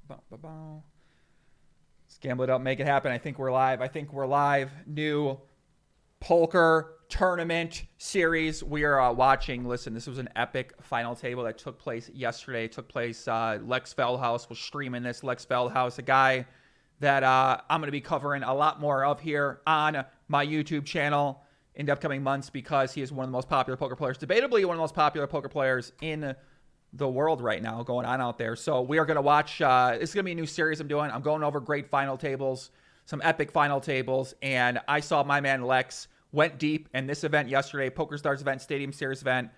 Let's gamble it up, make it happen. I think we're live. New poker tournament series we are watching. Listen, this was an epic final table that took place yesterday. Lex Veldhuis was streaming this. Lex Veldhuis, a guy that I'm going to be covering a lot more of here on my YouTube channel in the upcoming months because he is one of the most popular poker players, debatably one of the most popular poker players in the world right now going on out there. So we are going to watch, it's going to be a new series I'm doing. I'm going over great final tables, some epic final tables, and I saw my man Lex went deep in this event yesterday, Pokerstars event, Stadium Series event.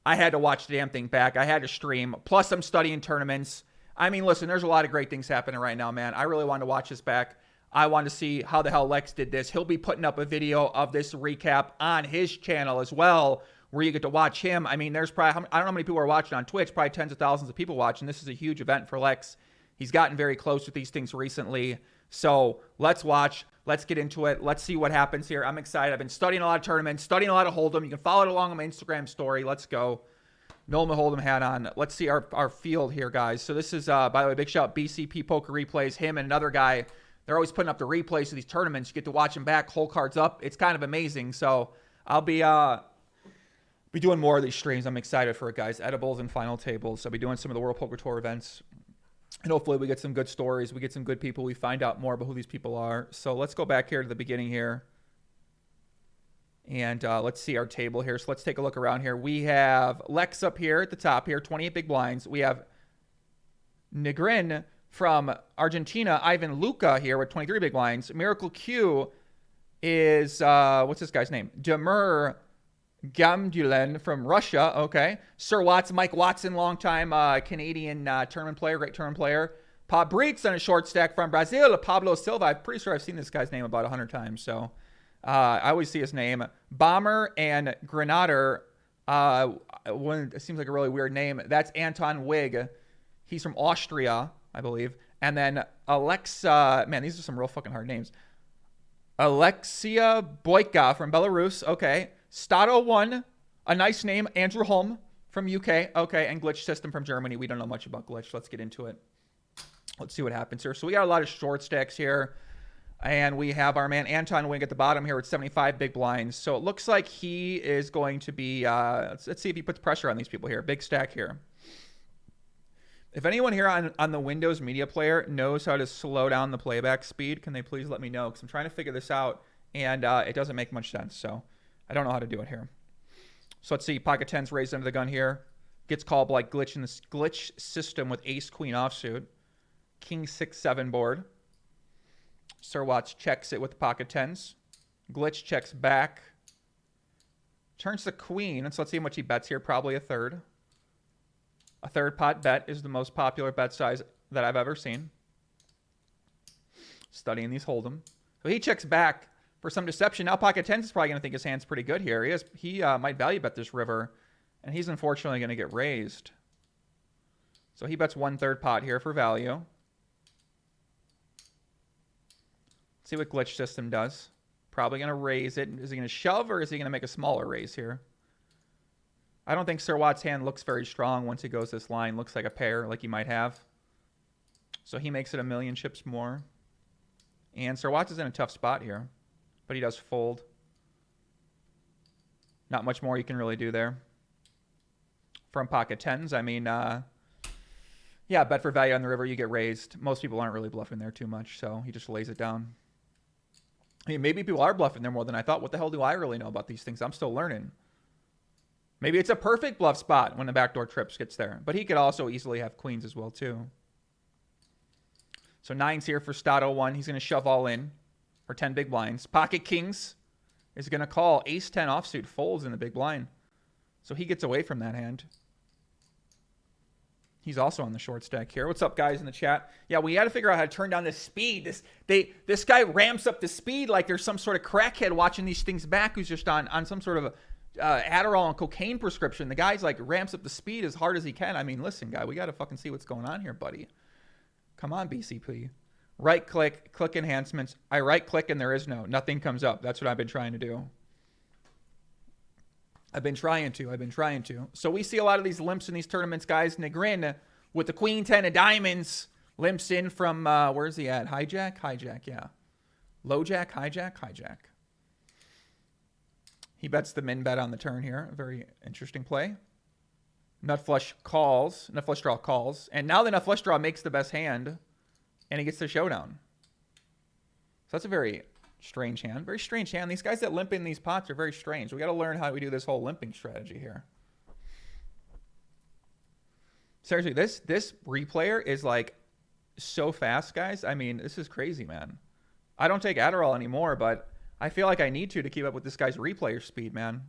I had to watch the damn thing back. I had to stream. Plus, I'm studying tournaments. I mean, listen, there's a lot of great things happening right now, man. I really wanted to watch this back. I wanted to see how the hell Lex did this. He'll be putting up a video of this recap on his channel as well, where you get to watch him. I mean, there's probably, I don't know how many people are watching on Twitch, probably tens of thousands of people watching. This is a huge event for Lex. He's gotten very close with these things recently. So let's watch. Let's get into it. Let's see what happens here. I'm excited. I've been studying a lot of tournaments, studying a lot of Hold'em. You can follow it along on my Instagram story. Let's go. Nolan Hold'em hat on. Let's see our field here, guys. So this is, by the way, big shout out BCP Poker Replays. Him and another guy, they're always putting up the replays of these tournaments. You get to watch them back, whole cards up. It's kind of amazing. So I'll be doing more of these streams. I'm excited for it, guys. Edibles and final tables. I'll be doing some of the World Poker Tour events. And hopefully we get some good stories. We get some good people. We find out more about who these people are. So let's go back here to the beginning here. And let's see our table here. So let's take a look around here. We have Lex up here at the top here, 28 big blinds. We have Negrin from Argentina, Ivan Luca here with 23 big blinds. Miracle Q is, what's this guy's name? Demir Gamdulen from Russia. Okay. Sir Watson, Mike Watson, longtime Canadian tournament player, great tournament player. Pabrits on a short stack from Brazil. Pablo Silva. I'm pretty sure I've seen this guy's name about 100 times. So I always see his name. Bomber and Grenader. It seems like a really weird name. That's Anton Wig. He's from Austria, I believe. And then Alexa. Man, these are some real fucking hard names. Alexia Boyka from Belarus. Okay. Stato1, a nice name. Andrew Holm from UK. Okay. And Glitch System from Germany. We don't know much about Glitch. Let's get into it. Let's see what happens here. So we got a lot of short stacks here. And we have our man Anton Wing at the bottom here with 75 big blinds. So it looks like he is going to be, let's see if he puts pressure on these people here. Big stack here. If anyone here on the Windows Media Player knows how to slow down the playback speed, can they please let me know? Because I'm trying to figure this out, and it doesn't make much sense. So I don't know how to do it here. So let's see. Pocket 10's raised under the gun here. Gets called like glitch in this glitch system with ace queen offsuit. King 6-7 board. Sir Watts checks it with the pocket 10s. Glitch checks back. Turns the queen. And so let's see how much he bets here. Probably a third. A third pot bet is the most popular bet size that I've ever seen. Studying these Hold'em. So he checks back for some deception. Now pocket 10s is probably going to think his hand's pretty good here. He might value bet this river. And he's unfortunately going to get raised. So he bets 1/3 pot here for value. See what Glitch System does. Probably going to raise it. Is he going to shove or is he going to make a smaller raise here? I don't think Sir Watt's hand looks very strong once he goes this line. Looks like a pair like he might have. So he makes it a million chips more. And Sir Watts is in a tough spot here. But he does fold. Not much more you can really do there. From pocket 10s, I mean, yeah, bet for value on the river, you get raised. Most people aren't really bluffing there too much, so he just lays it down. I mean, maybe people are bluffing there more than I thought. What the hell do I really know about these things? I'm still learning. Maybe it's a perfect bluff spot when the backdoor trips gets there. But he could also easily have queens as well, too. So 9's here for Stato1. He's going to shove all in for 10 big blinds. Pocket kings is going to call. Ace-10 offsuit folds in the big blind. So he gets away from that hand. He's also on the short stack here. What's up, guys, in the chat? Yeah, we got to figure out how to turn down the speed. This guy ramps up the speed like there's some sort of crackhead watching these things back who's just on some sort of Adderall and cocaine prescription. The guy's like ramps up the speed as hard as he can. I mean, listen, guy, we got to fucking see what's going on here, buddy. Come on, BCP. Right click, click enhancements. I right click and there is nothing comes up. That's what I've been trying to do. I've been trying to. So we see a lot of these limps in these tournaments, guys. Negrin with the queen 10 of diamonds. Limps in from, where's he at? Hijack? Hijack, yeah. Low jack, hijack, hijack. He bets the min bet on the turn here. A very interesting play. Nut flush calls. Nut flush draw calls. And now the nut flush draw makes the best hand. And he gets the showdown. So that's a very strange hand. Very strange hand. These guys that limp in these pots are very strange. We got to learn how we do this whole limping strategy here. Seriously, this replayer is like so fast, guys. I mean, this is crazy, man. I don't take Adderall anymore, but I feel like I need to keep up with this guy's replayer speed, man.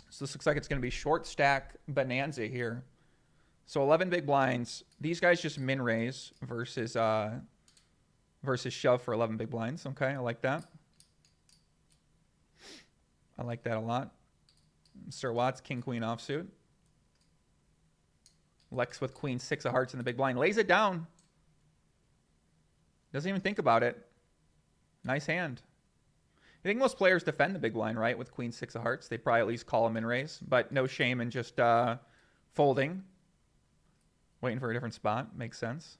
So this looks like it's going to be short stack bonanza here. So 11 big blinds. These guys just min raise versus shove for 11 big blinds. Okay, I like that. I like that a lot. Sir Watts, king, queen offsuit. Lex with queen, 6 of hearts in the big blind. Lays it down. Doesn't even think about it. Nice hand. I think most players defend the big blind, right? With queen, 6 of hearts. They'd probably at least call him in raise. But no shame in just folding. Waiting for a different spot. Makes sense.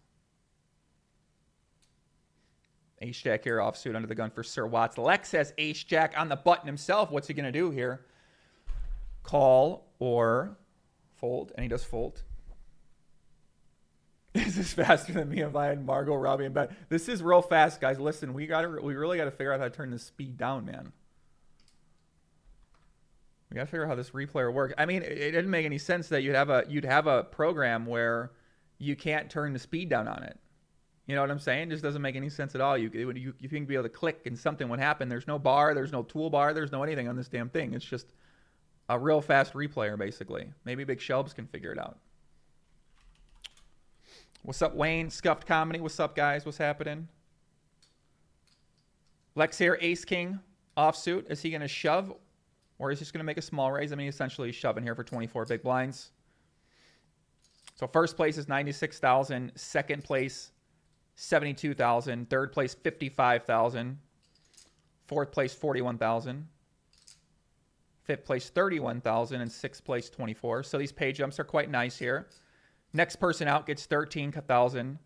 Ace-jack here, offsuit under the gun for Sir Watts. Lex has ace-jack on the button himself. What's he going to do here? Call or fold. And he does fold. This is faster than me if I had Margot, Robbie, and Bet. This is real fast, guys. Listen, we really got to figure out how to turn the speed down, man. We got to figure out how this replayer works. I mean, it didn't make any sense that you'd have a program where you can't turn the speed down on it. You know what I'm saying? It just doesn't make any sense at all. You think be able to click and something would happen. There's no bar. There's no toolbar. There's no anything on this damn thing. It's just a real fast replayer, basically. Maybe Big Shelbs can figure it out. What's up, Wayne? Scuffed Comedy. What's up, guys? What's happening? Lex here, ace king offsuit. Is he going to shove or is he just going to make a small raise? I mean, essentially shoving here for 24 big blinds. So first place is 96,000. Second place, 72,000. Third place, 55,000. Fourth place, 41,000. Fifth place, 31,000. And sixth place, 24. So these pay jumps are quite nice here. Next person out gets 13,000.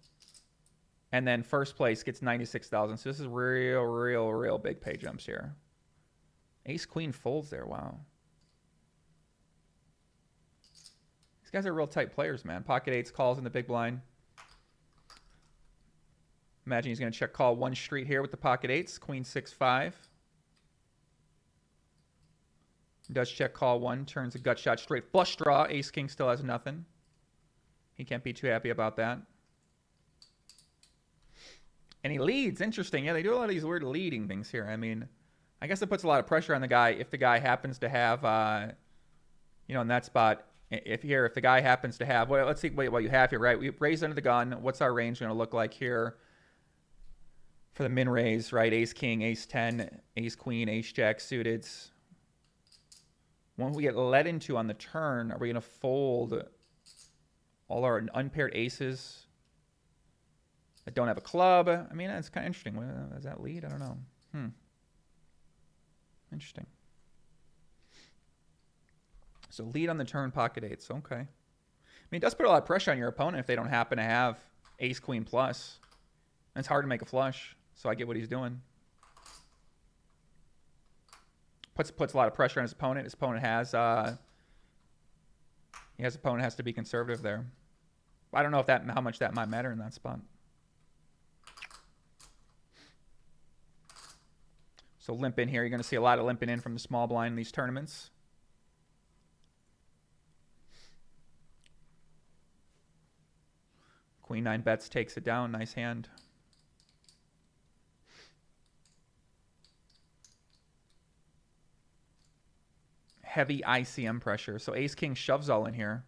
And then first place gets 96,000. So this is real big pay jumps here. Ace queen folds there. Wow. These guys are real tight players, man. Pocket eights calls in the big blind. Imagine he's going to check call one street here with the pocket eights. Queen 6-5. Does check call one. Turns a gut shot straight. Flush draw. Ace king still has nothing. He can't be too happy about that. And he leads. Interesting. Yeah, they do a lot of these weird leading things here. I mean, I guess it puts a lot of pressure on the guy if the guy happens to have, in that spot, if the guy happens to have, well, let's see what you have here, right? We raise under the gun. What's our range going to look like here for the min raise, right? Ace king, ace 10, ace queen, ace jack suited. When we get led into on the turn, are we going to fold all our unpaired aces that don't have a club? I mean, that's kind of interesting. Does that lead? I don't know. Interesting. So lead on the turn, pocket eights. Okay. I mean, it does put a lot of pressure on your opponent if they don't happen to have ace queen plus. And it's hard to make a flush. So I get what he's doing. Puts a lot of pressure on his opponent. His opponent has to be conservative there. I don't know how much that might matter in that spot. So limp in here. You're going to see a lot of limping in from the small blind in these tournaments. Queen 9 bets, takes it down. Nice hand. Heavy ICM pressure. So ace king shoves all in here.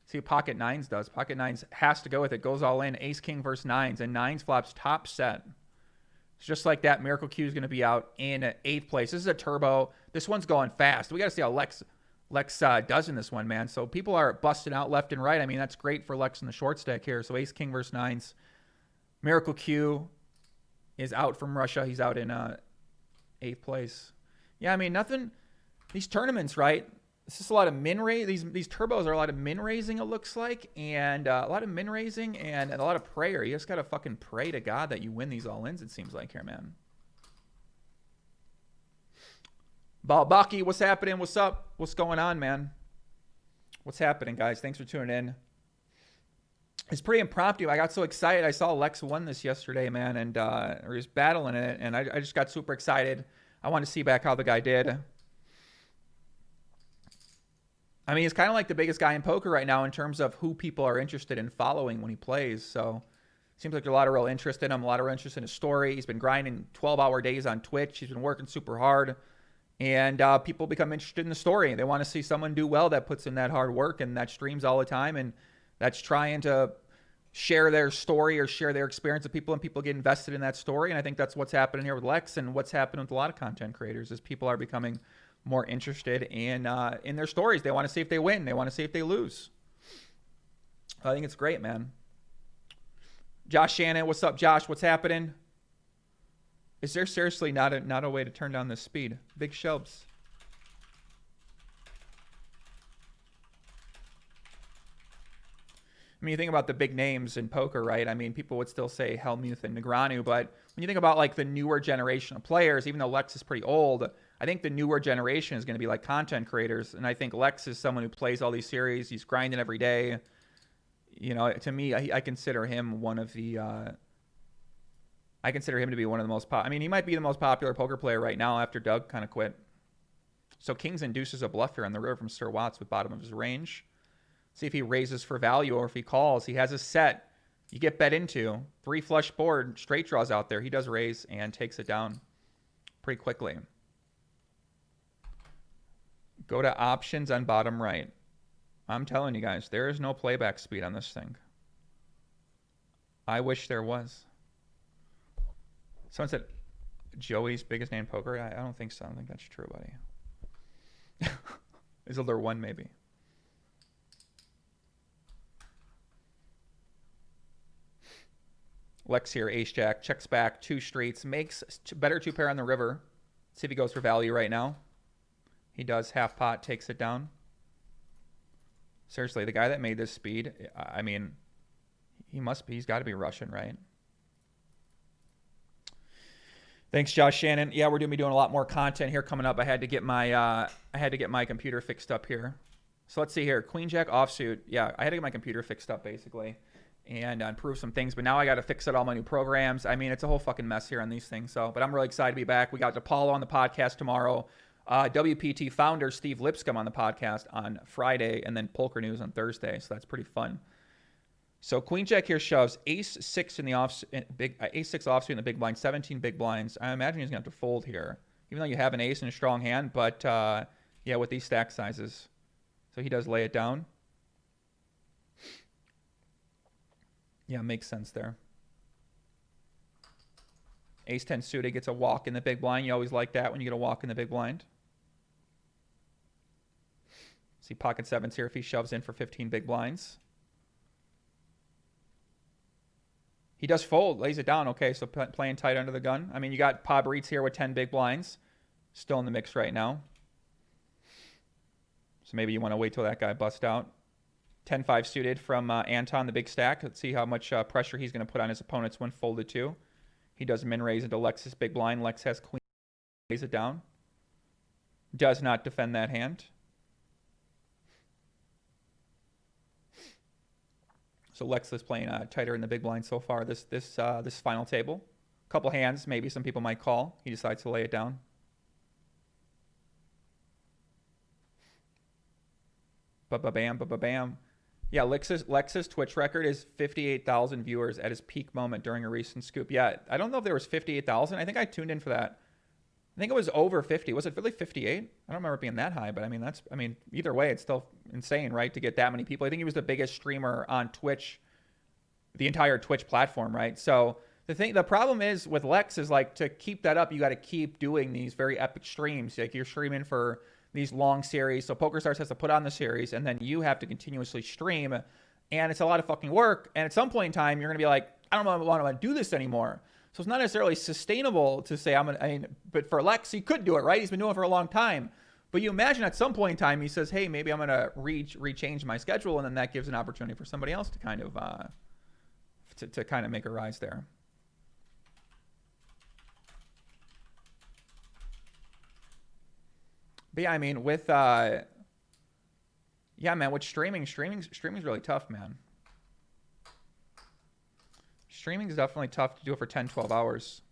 See what pocket nines does. Pocket nines has to go with it. Goes all in. Ace king versus nines. And nines flops top set. It's just like that. Miracle Q is going to be out in 8th place. This is a turbo. This one's going fast. We got to see how Lex does in this one, man. So people are busting out left and right. I mean, that's great for Lex in the short stack here. So ace king versus nines. Miracle Q is out from Russia. He's out in 8th place. Yeah, I mean, nothing. These tournaments, right? This is a lot of min raise. These turbos are a lot of min raising, it looks like, and a lot of min raising and a lot of prayer. You just gotta fucking pray to God that you win these all ins. It seems like here, man. Balbaki, what's happening? What's up? What's going on, man? What's happening, guys? Thanks for tuning in. It's pretty impromptu. I got so excited. I saw Lex won this yesterday, man, and or he was battling it, and I just got super excited. I wanted to see back how the guy did. I mean, he's kind of like the biggest guy in poker right now in terms of who people are interested in following when he plays. So seems like there's a lot of real interest in him, a lot of real interest in his story. He's been grinding 12-hour days on Twitch. He's been working super hard. And people become interested in the story. They want to see someone do well that puts in that hard work and that streams all the time and that's trying to share their story or share their experience with people, and people get invested in that story. And I think that's what's happening here with Lex, and what's happening with a lot of content creators is people are becoming more interested in their stories. They want to see if they win. They want to see if they lose. I think it's great, man. Josh Shannon, what's up, Josh? What's happening? Is there seriously not a way to turn down the speed? Big shelves. I mean, you think about the big names in poker, right? I mean, people would still say Helmuth and Negreanu, but when you think about like the newer generation of players, even though Lex is pretty old, I think the newer generation is going to be like content creators. And I think Lex is someone who plays all these series. He's grinding every day. You know, to me, I consider him one of the... I consider him to be one of the most... I mean, he might be the most popular poker player right now after Doug kind of quit. So Kings induces a bluff here on the river from Sir Watts with bottom of his range. See if he raises for value or if he calls. He has a set you get bet into. 3 flush board, straight draws out there. He does raise and takes it down pretty quickly. Go to options on bottom right. I'm telling you guys, there is no playback speed on this thing. I wish there was. Someone said Joey's biggest name in poker. I don't think so. I don't think that's true, buddy. Is there one maybe? Lex here, ace jack, checks back, 2 streets, makes better 2 pair on the river. See if he goes for value right now. He does, half pot, takes it down. Seriously, the guy that made this speed, I mean, he's got to be Russian, right? Thanks, Josh Shannon. Yeah, we're going to be doing a lot more content here coming up. I had to get my computer fixed up here. So let's see here, Queen Jack offsuit. Yeah, I had to get my computer fixed up basically and improve some things, but now I got to fix it all my new programs. I mean, it's a whole fucking mess here on these things. So, but I'm really excited to be back. We got DePaulo on the podcast tomorrow. WPT founder Steve Lipscomb on the podcast on Friday, and then Poker News on Thursday. So that's pretty fun. So Queen Jack here shoves ace 6 in the ace 6 offsuit in the big blind, 17 big blinds. I imagine he's gonna have to fold here, even though you have an ace in a strong hand. But yeah, with these stack sizes, so he does lay it down. Yeah, makes sense there. Ace 10 suited gets a walk in the big blind. You always like that when you get a walk in the big blind. See pocket 7s here if he shoves in for 15 big blinds. He does fold, lays it down. Okay, so playing tight under the gun. I mean, you got Pabritz here with 10 big blinds. Still in the mix right now. So maybe you want to wait till that guy busts out. 10-5 suited from Anton, the big stack. Let's see how much pressure he's going to put on his opponents when folded to. He does min raise into Lex's big blind. Lex has queen, lays it down. Does not defend that hand. So Lex is playing tighter in the big blind so far this final table. A couple hands, maybe some people might call. He decides to lay it down. Ba-ba-bam, ba-ba-bam. Yeah, Lex's Twitch record is 58,000 viewers at his peak moment during a recent scoop. Yeah, I don't know if there was 58,000. I think I tuned in for that. I think it was over 50. Was it really 58? I don't remember it being that high, but I mean, either way, it's still insane, right? To get that many people. I think he was the biggest streamer on Twitch, the entire Twitch platform, right? So the problem is with Lex is like to keep that up, you got to keep doing these very epic streams. Like you're streaming for these long series. So Pokerstars has to put on the series and then you have to continuously stream, and it's a lot of fucking work. And at some point in time, you're going to be like, I don't want to do this anymore. So it's not necessarily sustainable to say but for Lex, he could do it, right? He's been doing it for a long time. But you imagine at some point in time, he says, hey, maybe I'm going to rechange my schedule. And then that gives an opportunity for somebody else to kind of, to kind of make a rise there. But yeah, I mean, with, yeah, man, with streaming's really tough, man. Streaming is definitely tough to do it for 10, 12 hours.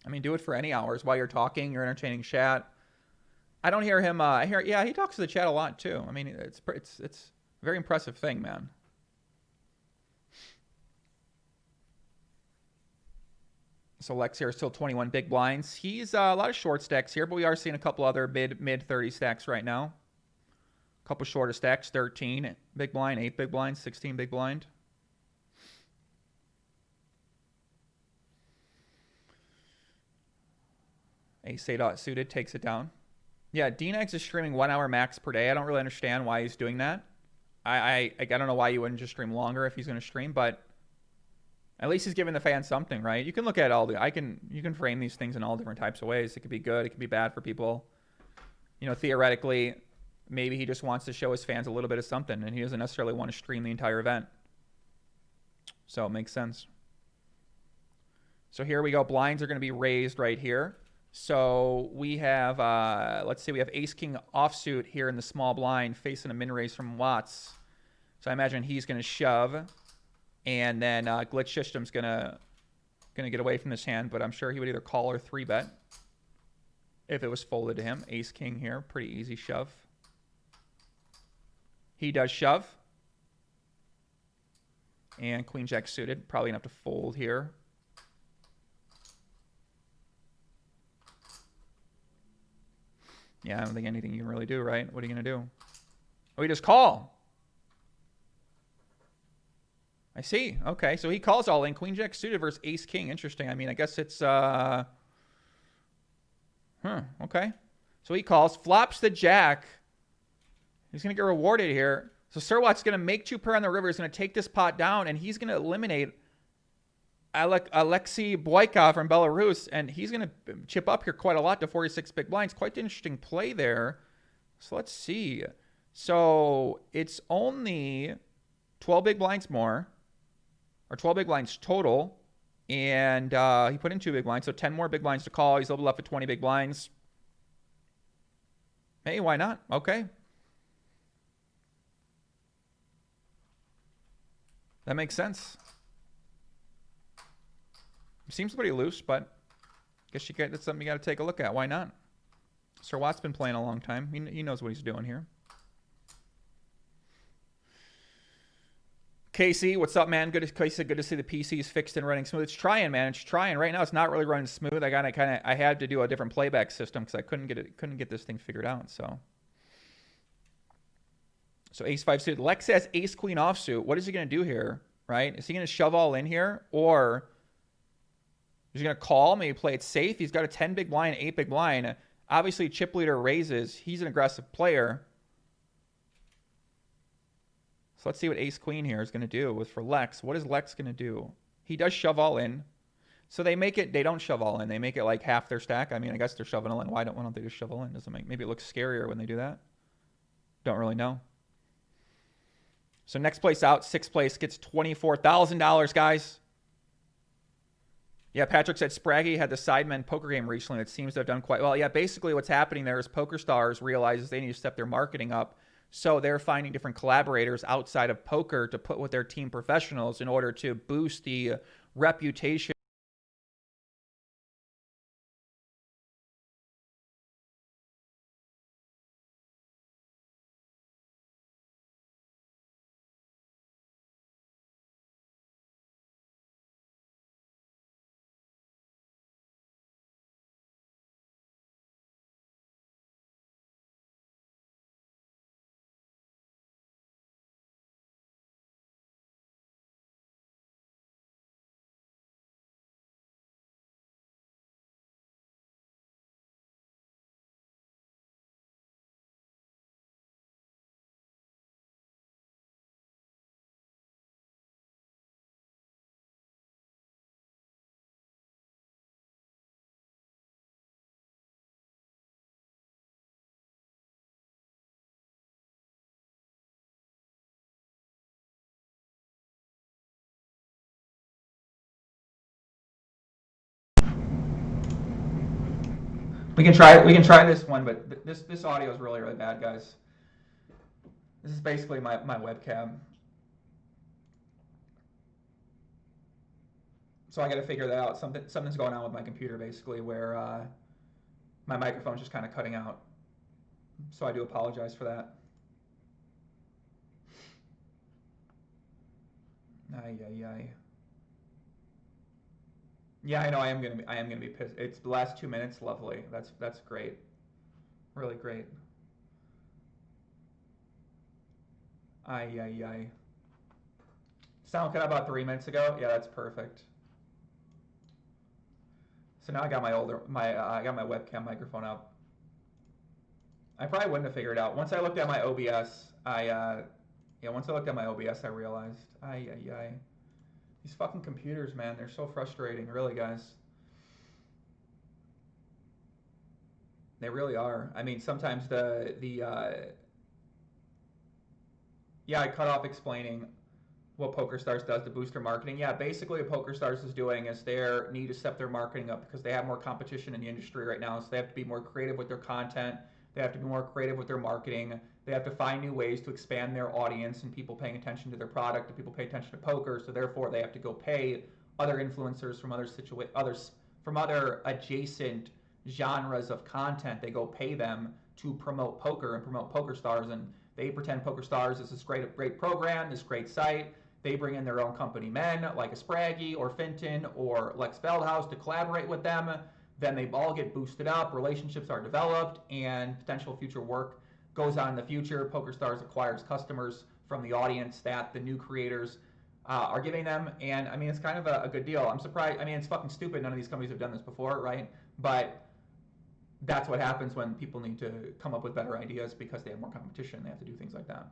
I mean, do it for any hours while you're talking, you're entertaining chat. I don't hear him, yeah, he talks to the chat a lot too. I mean, it's a very impressive thing, man. So Lex here is still 21 big blinds. He's a lot of short stacks here, but we are seeing a couple other mid 30 stacks right now. A couple shorter stacks, 13 big blind, 8 big blind, 16 big blind. Ace-8 suited takes it down. Yeah, DNX is streaming 1 hour max per day. I don't really understand why he's doing that. I don't know why you wouldn't just stream longer if he's going to stream, but at least he's giving the fans something, right? You can look at all the, you can frame these things in all different types of ways. It could be good, it could be bad for people. You know, theoretically, maybe he just wants to show his fans a little bit of something, and he doesn't necessarily want to stream the entire event. So it makes sense. So here we go. Blinds are going to be raised right here. So we have, let's see, we have Ace-King offsuit here in the small blind facing a min raise from Watts. So I imagine he's going to shove. And then Glitch System's gonna get away from this hand, but I'm sure he would either call or 3-bet if it was folded to him. Ace-King here, pretty easy shove. He does shove. And Queen-Jack suited, probably gonna have to fold here. Yeah, I don't think anything you can really do, right? What are you gonna do? Oh, you just call. I see. Okay, so he calls all in. Queen-Jack suited versus Ace-King. Interesting. I mean, I guess it's, okay. So he calls, flops the jack. He's going to get rewarded here. So Sirwatt's going to make 2 pair on the river. He's going to take this pot down, and he's going to eliminate Alexei Boykov from Belarus, and he's going to chip up here quite a lot to 46 big blinds. Quite an interesting play there. So let's see. So it's only 12 big blinds more. Or 12 big blinds total. And he put in 2 big blinds. So 10 more big blinds to call. He's left with 20 big blinds. Hey, why not? Okay. That makes sense. Seems pretty loose, but I guess that's something you got to take a look at. Why not? Sir Watt's been playing a long time. He knows what he's doing here. Casey, what's up, man? Good to see the PC's fixed and running smooth. It's trying, man. It's trying. Right now, it's not really running smooth. I had to do a different playback system because I couldn't get this thing figured out. So Ace-5 suited. Lex has Ace-Queen offsuit. What is he going to do here? Right? Is he going to shove all in here, or is he going to call? Maybe play it safe. He's got a 10 big blind, 8 big blind. Obviously, chip leader raises. He's an aggressive player. So let's see what Ace-Queen here is going to do for Lex. What is Lex going to do? He does shove all in. So they don't shove all in. They make it like half their stack. I mean, I guess they're shoving all in. Why don't they just shove all in? Maybe it looks scarier when they do that. Don't really know. So next place out, 6th place, gets $24,000, guys. Yeah, Patrick said Spraggy had the Sidemen poker game recently that seems to have done quite well. Yeah, basically what's happening there is Pokerstars realizes they need to step their marketing up. So they're finding different collaborators outside of poker to put with their team professionals in order to boost the reputation We can try this one, but this audio is really bad, guys. This is basically my webcam. So I got to figure that out. Something's going on with my computer, basically, where my microphone's just kind of cutting out. So I do apologize for that. Ay. Yeah, I know. I am gonna be pissed. It's the last 2 minutes. Lovely. That's great. Really great. Ay. Sound cut about 3 minutes ago. Yeah, that's perfect. So now I got I got my webcam microphone up. I probably wouldn't have figured it out. Once I looked at my OBS, once I looked at my OBS, I realized, ay. These fucking computers, man, they're so frustrating, really, guys. They really are. I mean, sometimes I cut off explaining what Pokerstars does to boost their marketing. Yeah, basically what Pokerstars is doing is they need to step their marketing up because they have more competition in the industry right now, so they have to be more creative with their content. They have to be more creative with their marketing. They have to find new ways to expand their audience and people paying attention to their product, and people pay attention to poker, so therefore they have to go pay other influencers from other adjacent genres of content. They go pay them to promote poker and promote Pokerstars, and they pretend Pokerstars is this great program, this great site. They bring in their own company men like a Spraggy or Finton or Lex Veldhuis to collaborate with them. Then they all get boosted up, relationships are developed, and potential future work goes on in the future. Pokerstars acquires customers from the audience that the new creators are giving them, and I mean, it's kind of a good deal. I'm surprised. I mean, it's fucking stupid. None of these companies have done this before, right? But that's what happens when people need to come up with better ideas because they have more competition. They have to do things like that.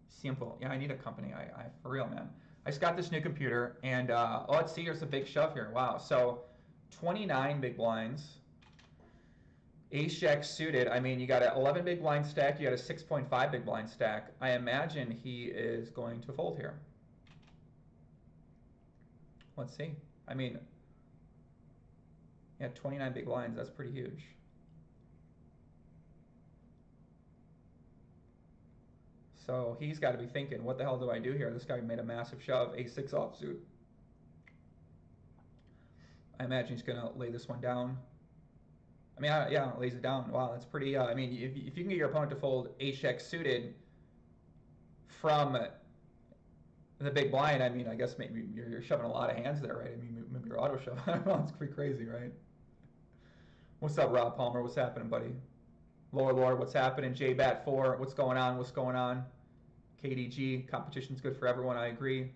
Simple. Yeah, I need a company. I for real, man. I just got this new computer, and let's see, here's a big shove here. Wow, so 29 big blinds. Ace Jack suited. I mean, you got an 11 big blind stack, you got a 6.5 big blind stack. I imagine he is going to fold here. Let's see. I mean, yeah, 29 big blinds, that's pretty huge. So he's got to be thinking, what the hell do I do here? This guy made a massive shove, Ace-6 offsuit. I imagine he's going to lay this one down. I mean, yeah, lays it down. Wow, that's pretty, I mean, if you can get your opponent to fold Ace-Jack suited from the big blind, I mean, I guess maybe you're shoving a lot of hands there, right? I mean, maybe you're auto shove. I don't know, it's pretty crazy, right? What's up, Rob Palmer? What's happening, buddy? Lord, what's happening? JBat4, what's going on? What's going on? KDG, competition's good for everyone, I agree.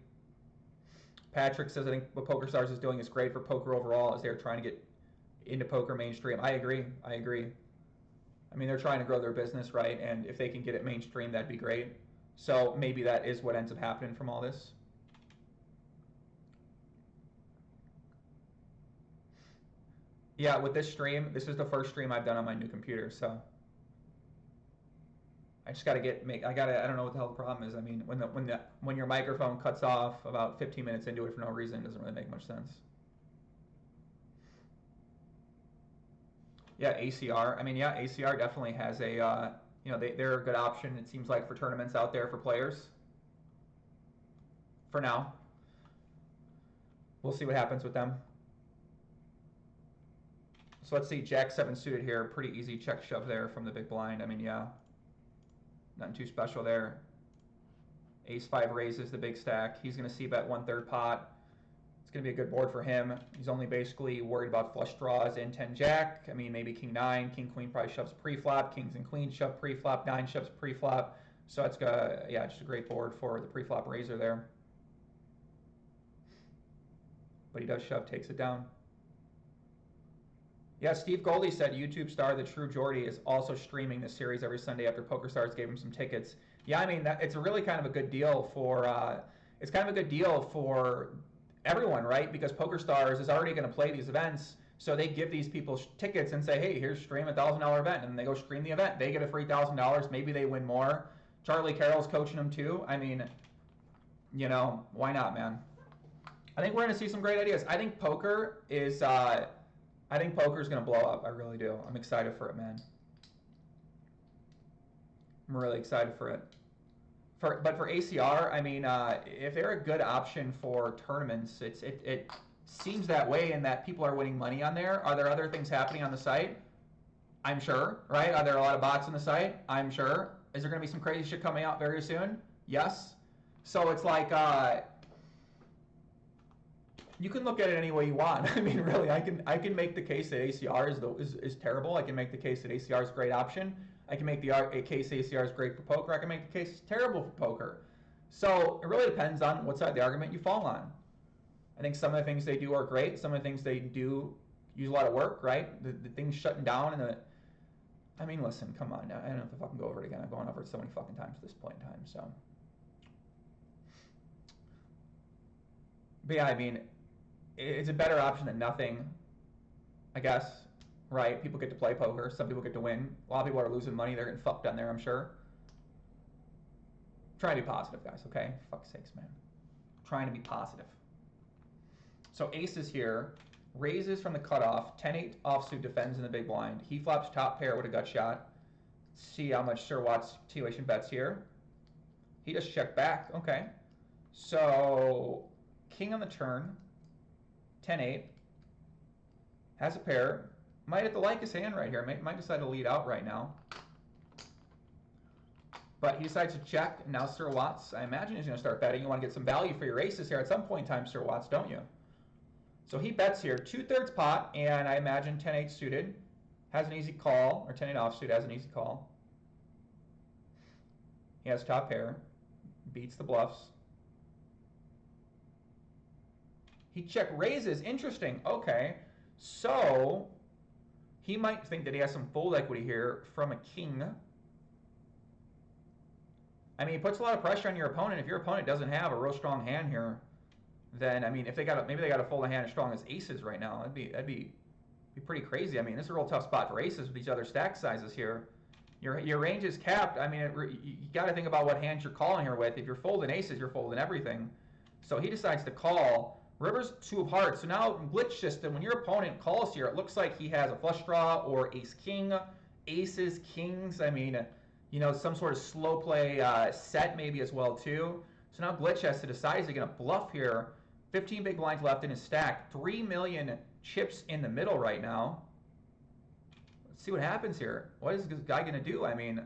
Patrick says, I think what Pokerstars is doing is great for poker overall as they're trying to get into poker mainstream. I agree. I mean, they're trying to grow their business, right? And if they can get it mainstream, that'd be great. So maybe that is what ends up happening from all this. Yeah, with this stream, this is the first stream I've done on my new computer, so I just got to I don't know what the hell the problem is. I mean, when your microphone cuts off about 15 minutes into it for no reason, it doesn't really make much sense. Yeah, ACR. I mean, yeah, ACR definitely has a, they're a good option, it seems like, for tournaments out there for players. For now. We'll see what happens with them. So let's see, Jack-7 suited here. Pretty easy check shove there from the big blind. I mean, yeah. Nothing too special there. Ace-5 raises the big stack. He's going to c-bet 1/3 pot. It's going to be a good board for him. He's only basically worried about flush draws in 10-Jack. I mean, maybe King-9. King-Queen probably shoves pre-flop. Kings and Queens shove pre-flop. 9 shoves pre-flop. So it's just a great board for the pre-flop raiser there. But he does shove, takes it down. Yeah, Steve Goldie said YouTube star The True Geordie is also streaming this series every Sunday after Pokerstars gave him some tickets. Yeah, I mean, it's a really kind of a good deal for everyone, right? Because Pokerstars is already going to play these events, so they give these people tickets and say, hey, here's stream a $1,000 event, and they go stream the event. They get a free $1,000. Maybe they win more. Charlie Carroll's coaching them too. I mean, why not, man? I think we're going to see some great ideas. I think poker is going to blow up. I really do. I'm excited for it, man. I'm really excited for it. But for ACR, I mean, if they're a good option for tournaments, it seems that way in that people are winning money on there. Are there other things happening on the site? I'm sure, right? Are there a lot of bots on the site? I'm sure. Is there going to be some crazy shit coming out very soon? Yes. So it's like, you can look at it any way you want. I mean, really, I can make the case that ACR is terrible. I can make the case that ACR is a great option. I can make the case ACR is great for poker. I can make the case it's terrible for poker. So it really depends on what side of the argument you fall on. I think some of the things they do are great. Some of the things they do use a lot of work, right? The things shutting down and I mean, listen, come on. I don't have to fucking go over it again. I've gone over it so many fucking times at this point in time. So, but yeah, I mean, it's a better option than nothing, I guess. Right? People get to play poker. Some people get to win. A lot of people are losing money. They're getting fucked on there, I'm sure. I'm trying to be positive, guys, okay? For fuck's sakes, man. I'm trying to be positive. So aces here. Raises from the cutoff. 10-8 offsuit defends in the big blind. He flops top pair with a gut shot. See how much Sir Watt's continuation bets here. He just checked back. Okay. So king on the turn. 10-8. Has a pair. Might have to like his hand right here. Might decide to lead out right now. But he decides to check. And now Sir Watts, I imagine he's going to start betting. You want to get some value for your aces here at some point in time, Sir Watts, don't you? So he bets here. 2/3 pot, and I imagine 10-8 suited. Has an easy call, or 10-8 offsuit has an easy call. He has top pair. Beats the bluffs. He check raises. Interesting. Okay. So he might think that he has some fold equity here from a king. I mean, it puts a lot of pressure on your opponent. If your opponent doesn't have a real strong hand here, then I mean, if they got maybe they got to fold a hand as strong as aces right now. That'd be pretty crazy. I mean, this is a real tough spot for aces with these other stack sizes here. Your range is capped. I mean, you got to think about what hands you're calling here with. If you're folding aces, you're folding everything. So he decides to call. River's 2 of hearts. So now in glitch system, when your opponent calls here, it looks like he has a flush draw or ace king, aces, kings. I mean, you know, some sort of slow play set maybe as well too. So now glitch has to decide, is he going to bluff here? 15 big blinds left in his stack. 3 million chips in the middle right now. Let's see what happens here. What is this guy going to do? I mean,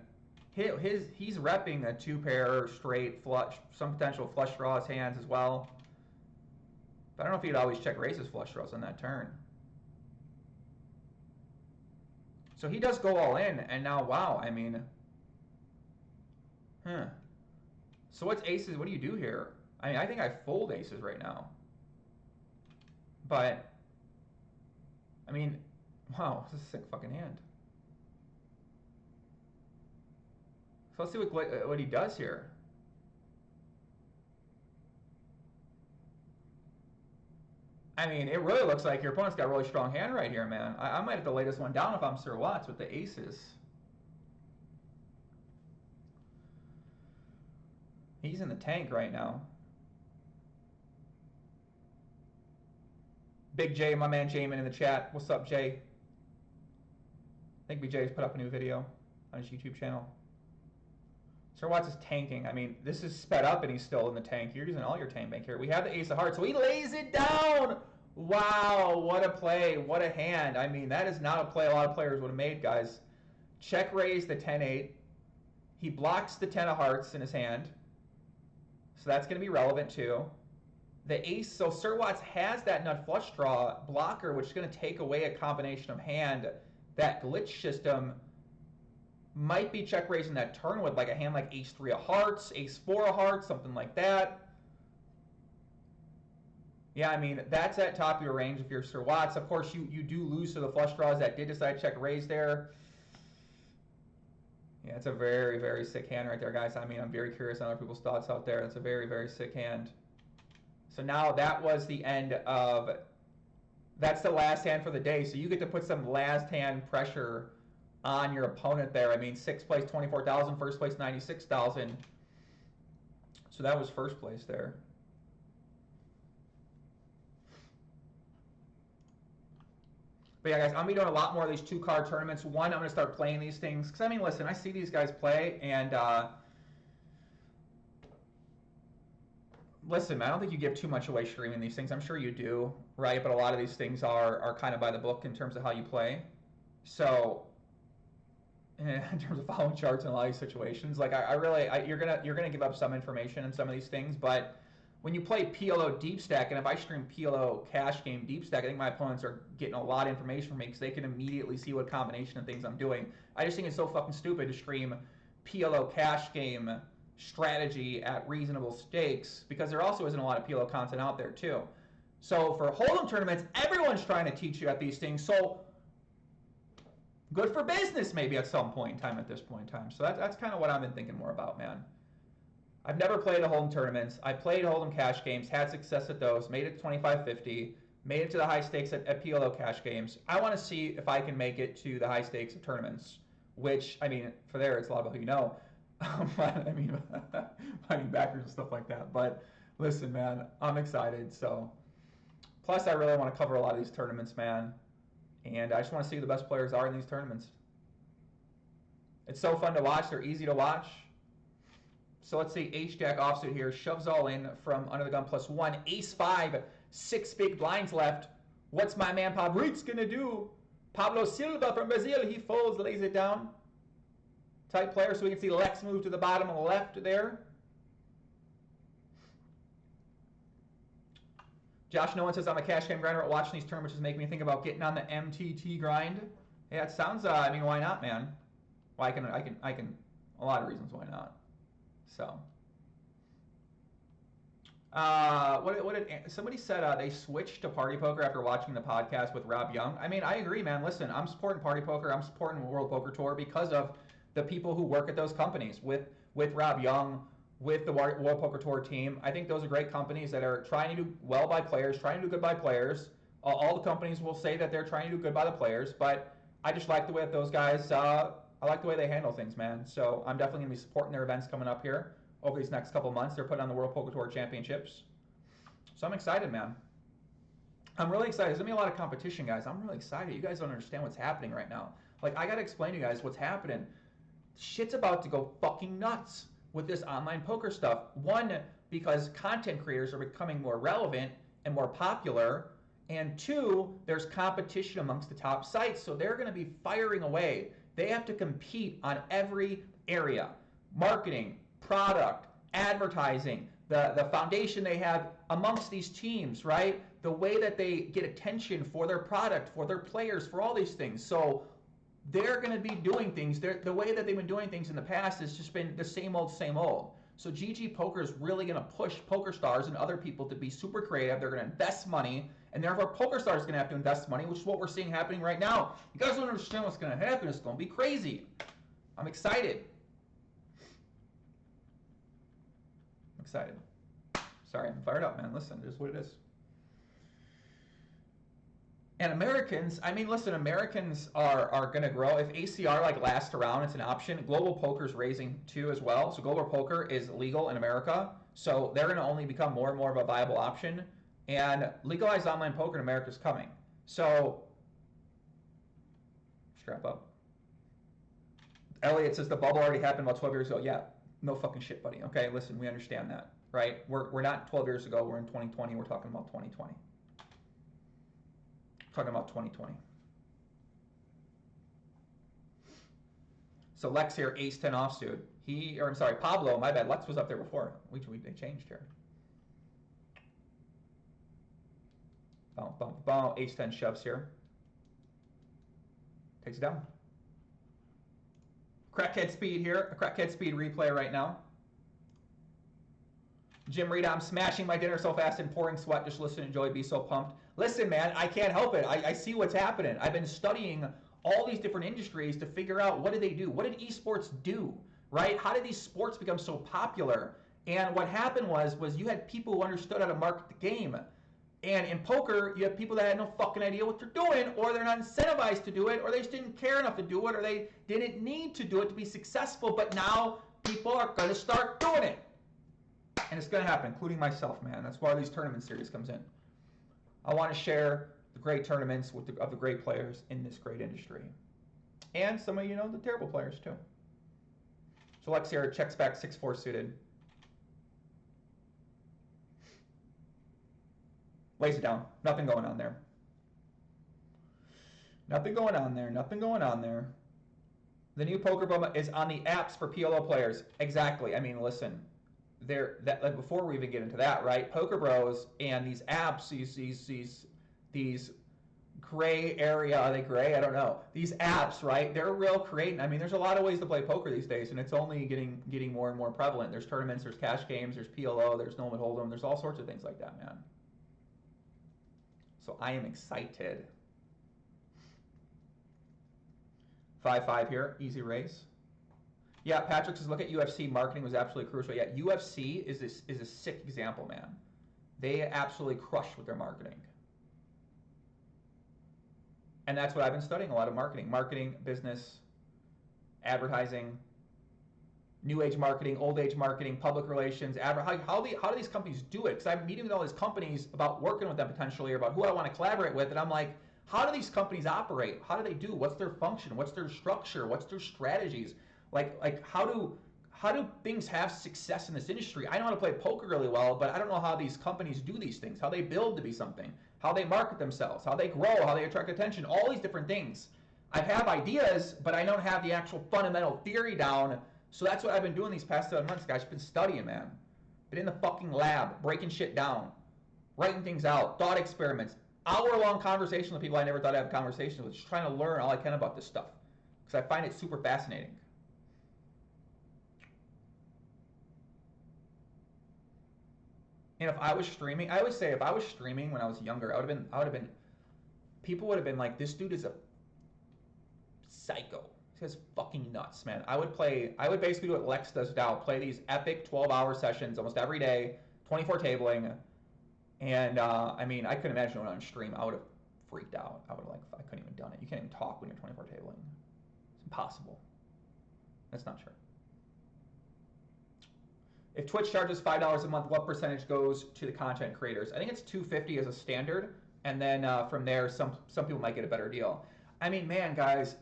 he's repping a 2-pair straight flush, some potential flush draws hands as well. But I don't know if he'd always check raises flush draws on that turn. So he does go all in, and now, wow, I mean, So what's aces? What do you do here? I mean, I think I fold aces right now. But, I mean, wow, this is a sick fucking hand. So let's see what he does here. I mean, it really looks like your opponent's got a really strong hand right here, man. I might have to lay this one down if I'm Sir Watts with the aces. He's in the tank right now. Big J, my man Jamin in the chat. What's up, Jay? I think Big J's put up a new video on his YouTube channel. Sir Watts is tanking. I mean, this is sped up and he's still in the tank. You're using all your tank bank here. We have the ace of hearts, so he lays it down. Wow, what a play. What a hand. I mean, that is not a play a lot of players would have made, guys. Check raise the 10-8. He blocks the 10 of hearts in his hand. So that's going to be relevant too. The ace, so Sir Watts has that nut flush draw blocker, which is going to take away a combination of hand. That glitch system might be check raising that turn with like a hand like ace 3 of hearts, ace 4 of hearts, something like that. Yeah, I mean, that's at top of your range if you're Sir Watts. Of course, you do lose to the flush draws that did decide check raise there. Yeah, it's a very, very sick hand right there, guys. I mean, I'm very curious on other people's thoughts out there. It's a very, very sick hand. So now that was the end of, that's the last hand for the day. So you get to put some last hand pressure on your opponent there. I mean, 6th place, 24,000, first place, 96,000. So that was first place there. But yeah, guys, I'm going to be doing a lot more of these 2-card tournaments. One, I'm going to start playing these things. Because, I mean, listen, I see these guys play, and listen, man, I don't think you give too much away streaming these things. I'm sure you do, right? But a lot of these things are kind of by the book in terms of how you play. So, in terms of following charts in a lot of these situations, like you're gonna give up some information in some of these things, but when you play PLO deep stack, and if I stream PLO cash game deep stack, I think my opponents are getting a lot of information from me because they can immediately see what combination of things I'm doing. I just think it's so fucking stupid to stream PLO cash game strategy at reasonable stakes because there also isn't a lot of PLO content out there too. So for Hold'em tournaments, everyone's trying to teach you at these things. So good for business maybe at some point in time at this point in time. So that's kind of what I've been thinking more about, man. I've never played the Hold'em tournaments. I played Hold'em cash games, had success at those, made it to 25-50, made it to the high stakes at PLO cash games. I want to see if I can make it to the high stakes of tournaments, which, I mean, for there, it's a lot about who you know. I mean, finding backers and stuff like that. But listen, man, I'm excited. So, plus, I really want to cover a lot of these tournaments, man. And I just want to see who the best players are in these tournaments. It's so fun to watch. They're easy to watch. So let's see, H-Jack offsuit here. Shoves all in from under the gun +1. Ace-5, 6 big blinds left. What's my man Pabriz going to do? Pablo Silva from Brazil. He folds, lays it down. Tight player, so we can see Lex move to the bottom on the left there. Josh Nolan says, I'm a cash game grinder. Watching these tournaments is making me think about getting on the MTT grind. Yeah, it sounds, I mean, why not, man? Well, I can, a lot of reasons why not. So, what did somebody said they switched to Party Poker after watching the podcast with Rob Young. I mean, I agree, man. Listen, I'm supporting Party Poker. I'm supporting World Poker Tour because of the people who work at those companies with Rob Young, with the World Poker Tour team. I think those are great companies that are trying to do well by players, trying to do good by players. All the companies will say that they're trying to do good by the players, but I just like the way that those guys, I like the way they handle things, man. So I'm definitely going to be supporting their events coming up here over these next couple months. They're putting on the World Poker Tour Championships. So I'm excited, man. I'm really excited. There's going to be a lot of competition, guys. I'm really excited. You guys don't understand what's happening right now. Like, I got to explain to you guys what's happening. Shit's about to go fucking nuts with this online poker stuff. One, because content creators are becoming more relevant and more popular. And two, there's competition amongst the top sites. So they're going to be firing away. They have to compete on every area. Marketing, product, advertising, the foundation they have amongst these teams, right? The way that they get attention for their product, for their players, for all these things. So they're going to be doing things. The way that they've been doing things in the past has just been the same old, same old. So GG Poker is really going to push Pokerstars and other people to be super creative. They're going to invest money, and therefore Pokerstars is going to have to invest money, which is what we're seeing happening right now. You guys don't understand what's going to happen. It's going to be crazy. I'm excited. I'm excited. Sorry, I'm fired up, man. Listen, it is what it is. And Americans, I mean, listen, Americans are going to grow. If ACR like lasts around, it's an option. Global Poker is raising too as well. So global poker is legal in America. So they're going to only become more and more of a viable option. And legalized online poker in America is coming. So strap up. Elliot says the bubble already happened about 12 years ago. Yeah, no fucking shit, buddy. Okay, listen, we understand that, right? We're not 12 years ago. We're in 2020. We're talking about 2020. Talking about 2020. So Lex here, ace 10 offsuit. I'm sorry, Pablo, my bad. Lex was up there before. They changed here. Ace 10 shoves here. Takes it down. Crackhead speed here. A crackhead speed replay right now. Jim Reed, I'm smashing my dinner so fast and pouring sweat. Just listen and enjoy, be so pumped. Listen, man, I can't help it. I see what's happening. I've been studying all these different industries to figure out what did they do? What did esports do, right? How did these sports become so popular? And what happened was you had people who understood how to market the game. And in poker, you have people that had no fucking idea what they're doing, or they're not incentivized to do it, or they just didn't care enough to do it, or they didn't need to do it to be successful. But now people are going to start doing it. And it's going to happen, including myself, man. That's why these tournament series comes in. I want to share the great tournaments with of the great players in this great industry. And some of, the terrible players too. So Lex here checks back 6-4 suited. Lays it down. Nothing going on there. Nothing going on there. Nothing going on there. The new Poker Boma is on the apps for PLO players. Exactly. I mean, listen. Before we even get into that, right? Poker Bros and these apps, these gray area, are they gray? I don't know. These apps, right? They're real creating. I mean, there's a lot of ways to play poker these days, and it's only getting more and more prevalent. There's tournaments, there's cash games, there's PLO, there's no limit hold'em, there's all sorts of things like that, man. So I am excited. 5-5 here, easy raise. Yeah, Patrick says, look at UFC. Marketing was absolutely crucial. Yeah, UFC is a sick example, man. They absolutely crush with their marketing. And that's what I've been studying, a lot of marketing. Marketing, business, advertising, new age marketing, old age marketing, public relations. How do these companies do it? Because I'm meeting with all these companies about working with them potentially, or about who I want to collaborate with, and I'm like, how do these companies operate? How do they do? What's their function? What's their structure? What's their strategies? Like how do things have success in this industry? I know how to play poker really well, but I don't know how these companies do these things, how they build to be something, how they market themselves, how they grow, how they attract attention, all these different things. I have ideas, but I don't have the actual fundamental theory down. So that's what I've been doing these past 7 months, guys. I've been studying, man. Been in the fucking lab, breaking shit down, writing things out, thought experiments, hour-long conversations with people I never thought I'd have conversations with, just trying to learn all I can about this stuff, because I find it super fascinating. And if I was streaming, I always say if I was streaming when I was younger, I would have been, people would have been like, this dude is a psycho. This guy's fucking nuts, man. I would basically do what Lex does now, play these epic 12-hour sessions almost every day, 24 tabling. And I mean, I couldn't imagine going on stream. I would have freaked out. I couldn't even done it. You can't even talk when you're 24 tabling. It's impossible. That's not true. If Twitch charges $5 a month, what percentage goes to the content creators? I think it's $250 as a standard, and then from there, some people might get a better deal. I mean, man, guys,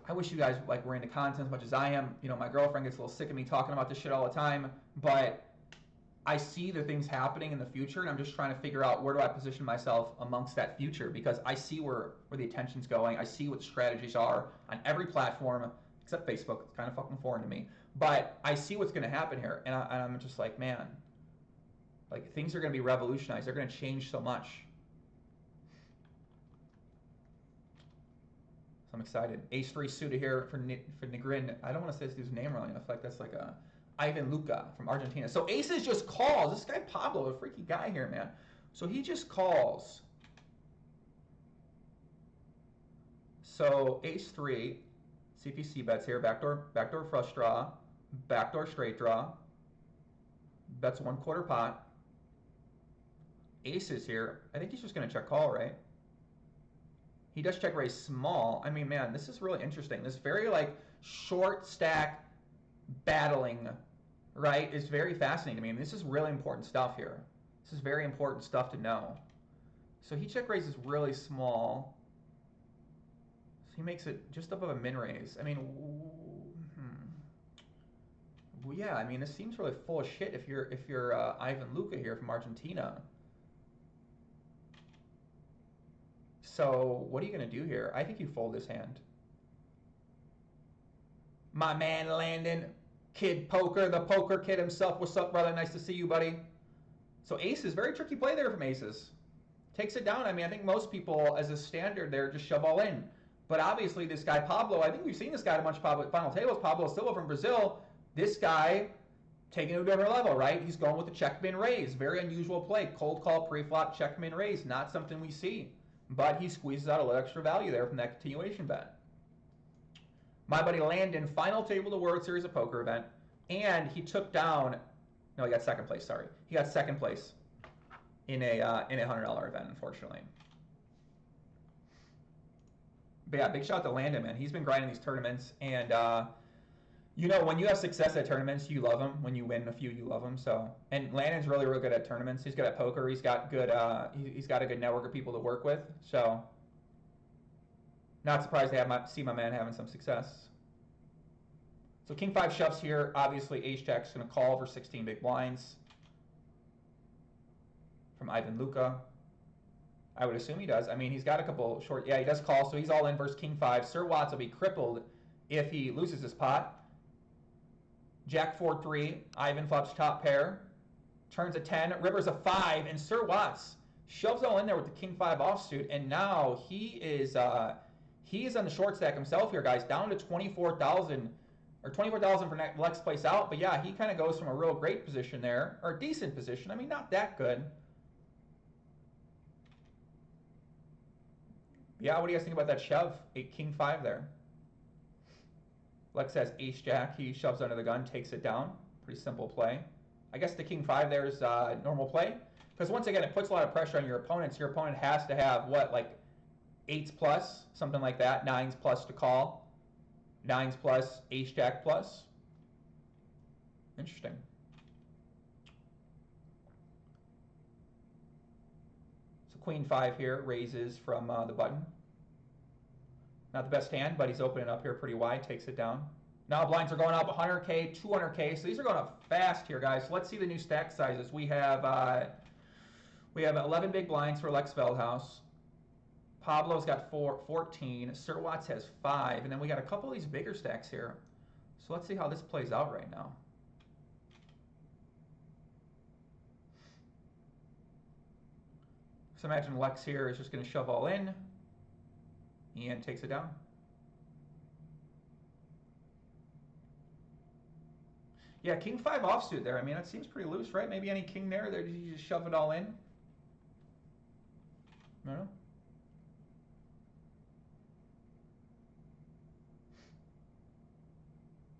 I wish you guys were into content as much as I am. My girlfriend gets a little sick of me talking about this shit all the time, but I see the things happening in the future, and I'm just trying to figure out where do I position myself amongst that future, because I see where the attention's going. I see what the strategies are on every platform, except Facebook. It's kind of fucking foreign to me. But I see what's going to happen here, and I'm just like, man, like things are going to be revolutionized. They're going to change so much. So I'm excited. Ace-3 suited here for Negrin. I don't want to say this dude's name wrong. I feel like that's like a Ivan Luca from Argentina. So Aces just calls. This guy Pablo, a freaky guy here, man. So he just calls. So Ace-3, CPC bets here. Backdoor flush draw. Backdoor straight draw. Bets 1/4 pot. Aces here. I think he's just going to check call, right? He does check raise small. I mean, man, this is really interesting. This very like short stack battling, right, is very fascinating to me. I mean, this is really important stuff here. This is very important stuff to know. So he check raises really small. So he makes it just above a min raise. I mean, well, yeah, I mean, this seems really full of shit if you're Ivan Luca here from Argentina. So what are you going to do here? I think you fold this hand. My man Landon, Kid Poker, the poker kid himself. What's up, brother? Nice to see you, buddy. So aces, very tricky play there from aces. Takes it down. I mean, I think most people, as a standard there, just shove all in. But obviously this guy Pablo, I think we've seen this guy at a bunch of final tables. Pablo Silva from Brazil. This guy taking it to a different level, right? He's going with the check min raise. Very unusual play. Cold call, pre-flop, check min raise. Not something we see. But he squeezes out a little extra value there from that continuation bet. My buddy Landon, final table of the World Series of Poker event. And he took down, no, he got second place, sorry. He got second place in a $100 event, unfortunately. But yeah, big shout out to Landon, man. He's been grinding these tournaments, and You know, when you have success at tournaments, you love them. When you win a few, you love them. So, and Landon's really, really good at tournaments. He's good at poker. He's got good. He's got a good network of people to work with. So, not surprised to see my man having some success. So King 5 shoves here. Obviously, Ace Jack's going to call for 16 big blinds from Ivan Luka. I would assume he does. I mean, he's got a couple short. Yeah, he does call, so he's all in versus King 5. Sir Watts will be crippled if he loses his pot. Jack 4-3. Ivan flops top pair. Turns a 10. River's a 5. And Sir Watts shoves all in there with the King 5 offsuit. And now he is on the short stack himself here, guys. Down to 24,000 or 24,000 for Lex place out. But yeah, he kind of goes from a real great position there, or a decent position. I mean, not that good. Yeah, what do you guys think about that shove? A King 5 there. Lex has Ace Jack. He shoves under the gun, takes it down. Pretty simple play. I guess the King 5 there is normal play. Because once again, it puts a lot of pressure on your opponents. Your opponent has to have, what, like 8s plus, something like that. 9s plus to call. 9s plus, Ace Jack plus. Interesting. So Queen 5 here raises from the button. Not the best hand, but he's opening up here pretty wide, takes it down. Now blinds are going up 100K, 200K. So these are going up fast here, guys. So let's see the new stack sizes. We have 11 big blinds for Lex Veldhuis. Pablo's got 14. Sir Watts has 5. And then we got a couple of these bigger stacks here. So let's see how this plays out right now. So imagine Lex here is just going to shove all in and takes it down. Yeah, King 5 offsuit there. I mean, that seems pretty loose, right? Maybe any king there, you just shove it all in. I don't know.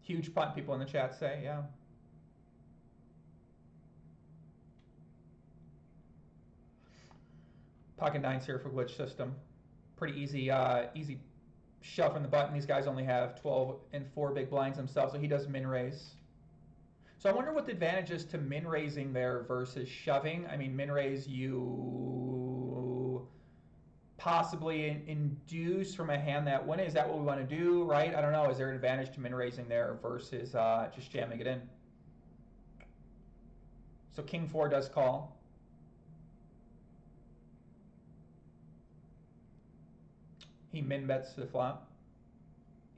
Huge punt, people in the chat say, yeah. Pocket 9s here for glitch system. Pretty easy easy shove from the button. These guys only have 12 and 4 big blinds themselves, so he does min raise. So I wonder what the advantage is to min raising there versus shoving. I mean, min raise you possibly induce from a hand that win. Is that what we want to do, right? I don't know. Is there an advantage to min raising there versus just jamming it in? So King 4 does call. He min bets to the flop.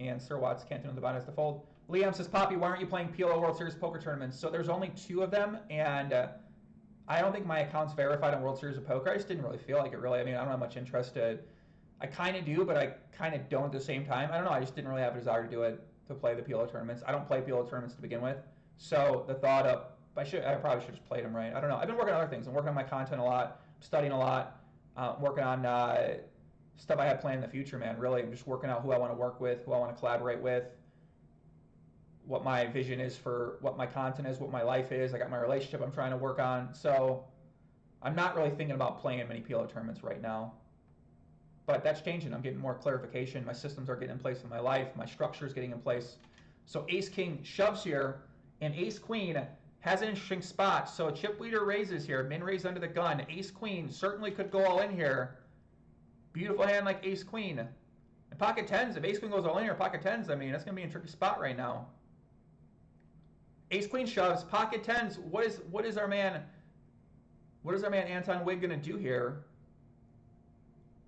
And Sir Watts can't do the bot as the fold. Liam says, Poppy, why aren't you playing PLO World Series poker tournaments? So there's only 2 of them, and I don't think my account's verified on World Series of Poker. I just didn't really feel like it, really. I mean, I don't have much interest to... I kind of do, but I kind of don't at the same time. I don't know. I just didn't really have a desire to do it, to play the PLO tournaments. I don't play PLO tournaments to begin with. So the thought of... I probably should have just played them, right? I don't know. I've been working on other things. I'm working on my content a lot, studying a lot, working on... stuff I have planned in the future, man. Really, I'm just working out who I want to work with, who I want to collaborate with, what my vision is for what my content is, what my life is. I got my relationship I'm trying to work on. So I'm not really thinking about playing many PLO tournaments right now. But that's changing. I'm getting more clarification. My systems are getting in place in my life. My structure is getting in place. So Ace-King shoves here, and Ace-Queen has an interesting spot. So chip leader raises here, min raise under the gun. Ace-Queen certainly could go all in here. Beautiful hand like Ace-Queen. And pocket 10s, if Ace-Queen goes all in here, pocket 10s, I mean, that's going to be a tricky spot right now. Ace-Queen shoves, pocket 10s. What is our man Anton Wig going to do here?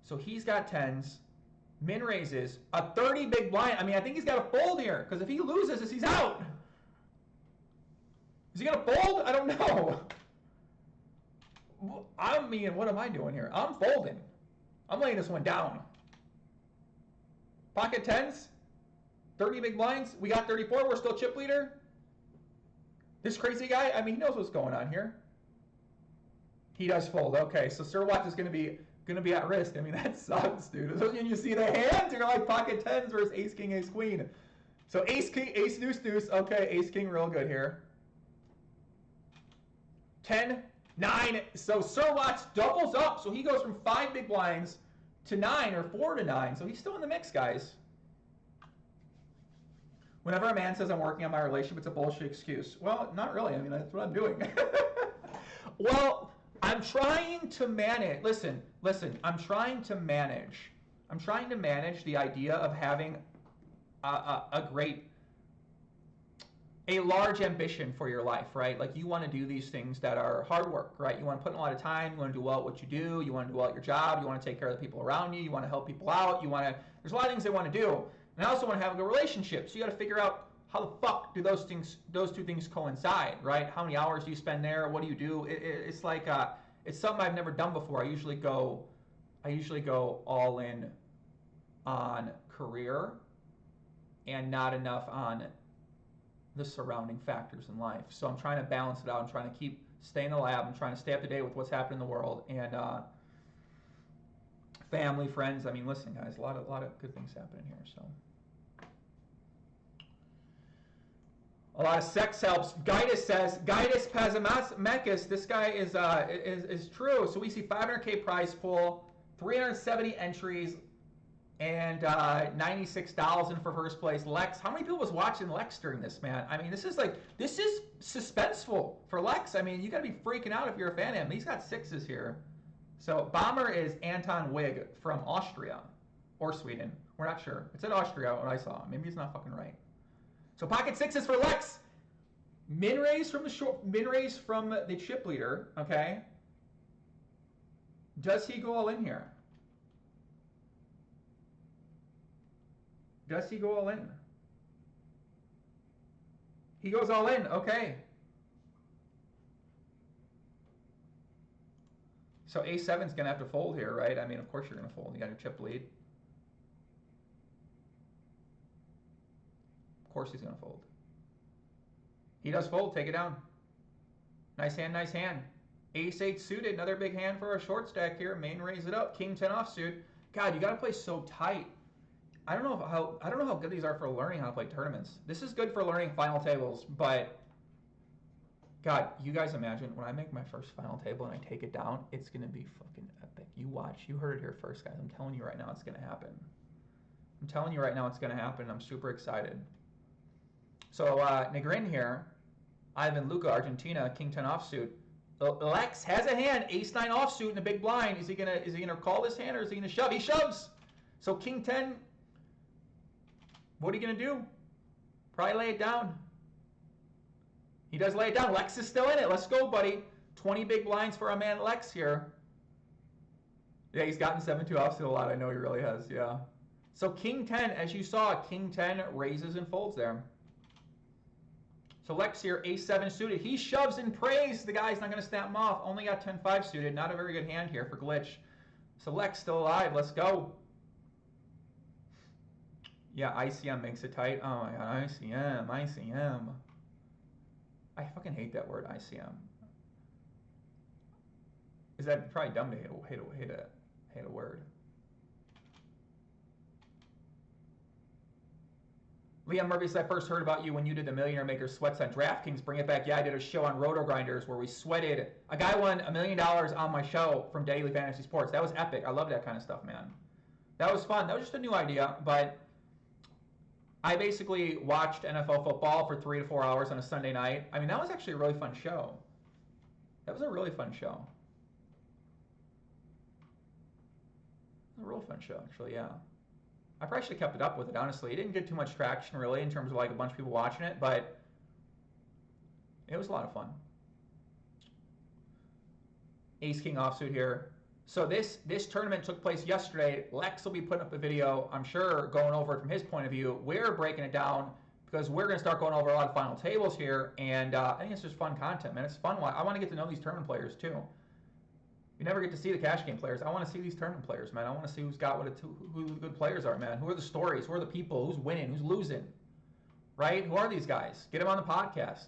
So he's got 10s. Min raises. A 30 big blind. I mean, I think he's got to fold here, because if he loses, he's out. Is he going to fold? I don't know. I mean, what am I doing here? I'm folding. I'm laying this one down. Pocket 10s, 30 big blinds. We got 34. We're still chip leader. This crazy guy, I mean, he knows what's going on here. He does fold. Okay, so Sir Watts is going to be at risk. I mean, that sucks, dude. So when you see the hands, you're like pocket 10s versus Ace King, Ace Queen. So Ace King, Ace Deuce Deuce. Okay, Ace King real good here. 10, 9. So Sir Watts doubles up. So he goes from 5 big blinds to 9 or 4 to 9. So he's still in the mix, guys. Whenever a man says I'm working on my relationship, it's a bullshit excuse. Well, not really. I mean, that's what I'm doing. Well, I'm trying to manage. Listen. I'm trying to manage. I'm trying to manage the idea of having a large ambition for your life, right? Like you want to do these things that are hard work, right? You want to put in a lot of time. You want to do well at what you do. You want to do well at your job. You want to take care of the people around you. You want to help people out. There's a lot of things they want to do. And I also want to have a good relationship. So you got to figure out how the fuck do those two things coincide, right? How many hours do you spend there? What do you do? It's like it's something I've never done before. I usually go all in on career and not enough on the surrounding factors in life. So I'm trying to balance it out. I'm trying to stay in the lab. I'm trying to stay up to date with what's happening in the world and family, friends. I mean, listen, guys, a lot of good things happening here. So a lot of sex helps. Gaius Pazamakis. This guy is true. So we see 500K prize pool, 370 entries, and 96,000 for first place. Lex, how many people was watching Lex during this, man? I mean, this is suspenseful for Lex. I mean, you got to be freaking out if you're a fan of him. He's got sixes here. So bomber is Anton Wig from Austria or Sweden. We're not sure. It said Austria when I saw him. Maybe it's not fucking right. So pocket sixes for Lex. Min raise from the chip leader. Okay. Does he go all in here? Does he go all in? He goes all in. Okay. So A7's going to have to fold here, right? I mean, of course you're going to fold. You got your chip lead. Of course he's going to fold. He does fold. Take it down. Nice hand, nice hand. Ace-8 suited. Another big hand for a short stack here. Main raise it up. King 10 offsuit. God, you got to play so tight. I don't know how good these are for learning how to play tournaments. This is good for learning final tables, but God, you guys imagine when I make my first final table and I take it down, it's gonna be fucking epic. You watch. You heard it here first, guys. I'm telling you right now, it's gonna happen. I'm telling you right now, it's gonna happen. I'm super excited. So Negrin here, Ivan Luca, Argentina, King 10 offsuit. Lex has a hand, Ace-9 offsuit in the big blind. Is he gonna call this hand or is he gonna shove? He shoves. So King 10. What are you going to do? Probably lay it down. He does lay it down. Lex is still in it. Let's go, buddy. 20 big blinds for our man Lex here. Yeah, he's gotten 7-2 offsuit a lot. I know he really has, yeah. So King 10, as you saw, King 10 raises and folds there. So Lex here, Ace-7 suited. He shoves and prays. The guy's not going to snap him off. Only got 10-5 suited. Not a very good hand here for glitch. So Lex still alive. Let's go. Yeah, ICM makes it tight. Oh my God, ICM. I fucking hate that word, ICM. Is that probably dumb to hate a word? Liam Murphy said, I first heard about you when you did the Millionaire Maker sweats on DraftKings. Bring it back. Yeah, I did a show on Roto Grinders where we sweated. A guy won $1 million on my show from Daily Fantasy Sports. That was epic. I love that kind of stuff, man. That was fun. That was just a new idea, but I basically watched NFL football for 3 to 4 hours on a Sunday night. I mean, that was actually a really fun show. That was a really fun show. A real fun show, actually, yeah. I probably should have kept it up with it, honestly. It didn't get too much traction, really, in terms of like a bunch of people watching it, but it was a lot of fun. Ace-King offsuit here. So this tournament took place yesterday. Lex will be putting up a video, I'm sure, going over it from his point of view. We're breaking it down because we're going to start going over a lot of final tables here, and I think it's just fun content, man. It's fun. I want to get to know these tournament players, too. You never get to see the cash game players. I want to see these tournament players, man. I want to see who the good players are, man. Who are the stories? Who are the people? Who's winning? Who's losing? Right? Who are these guys? Get them on the podcast.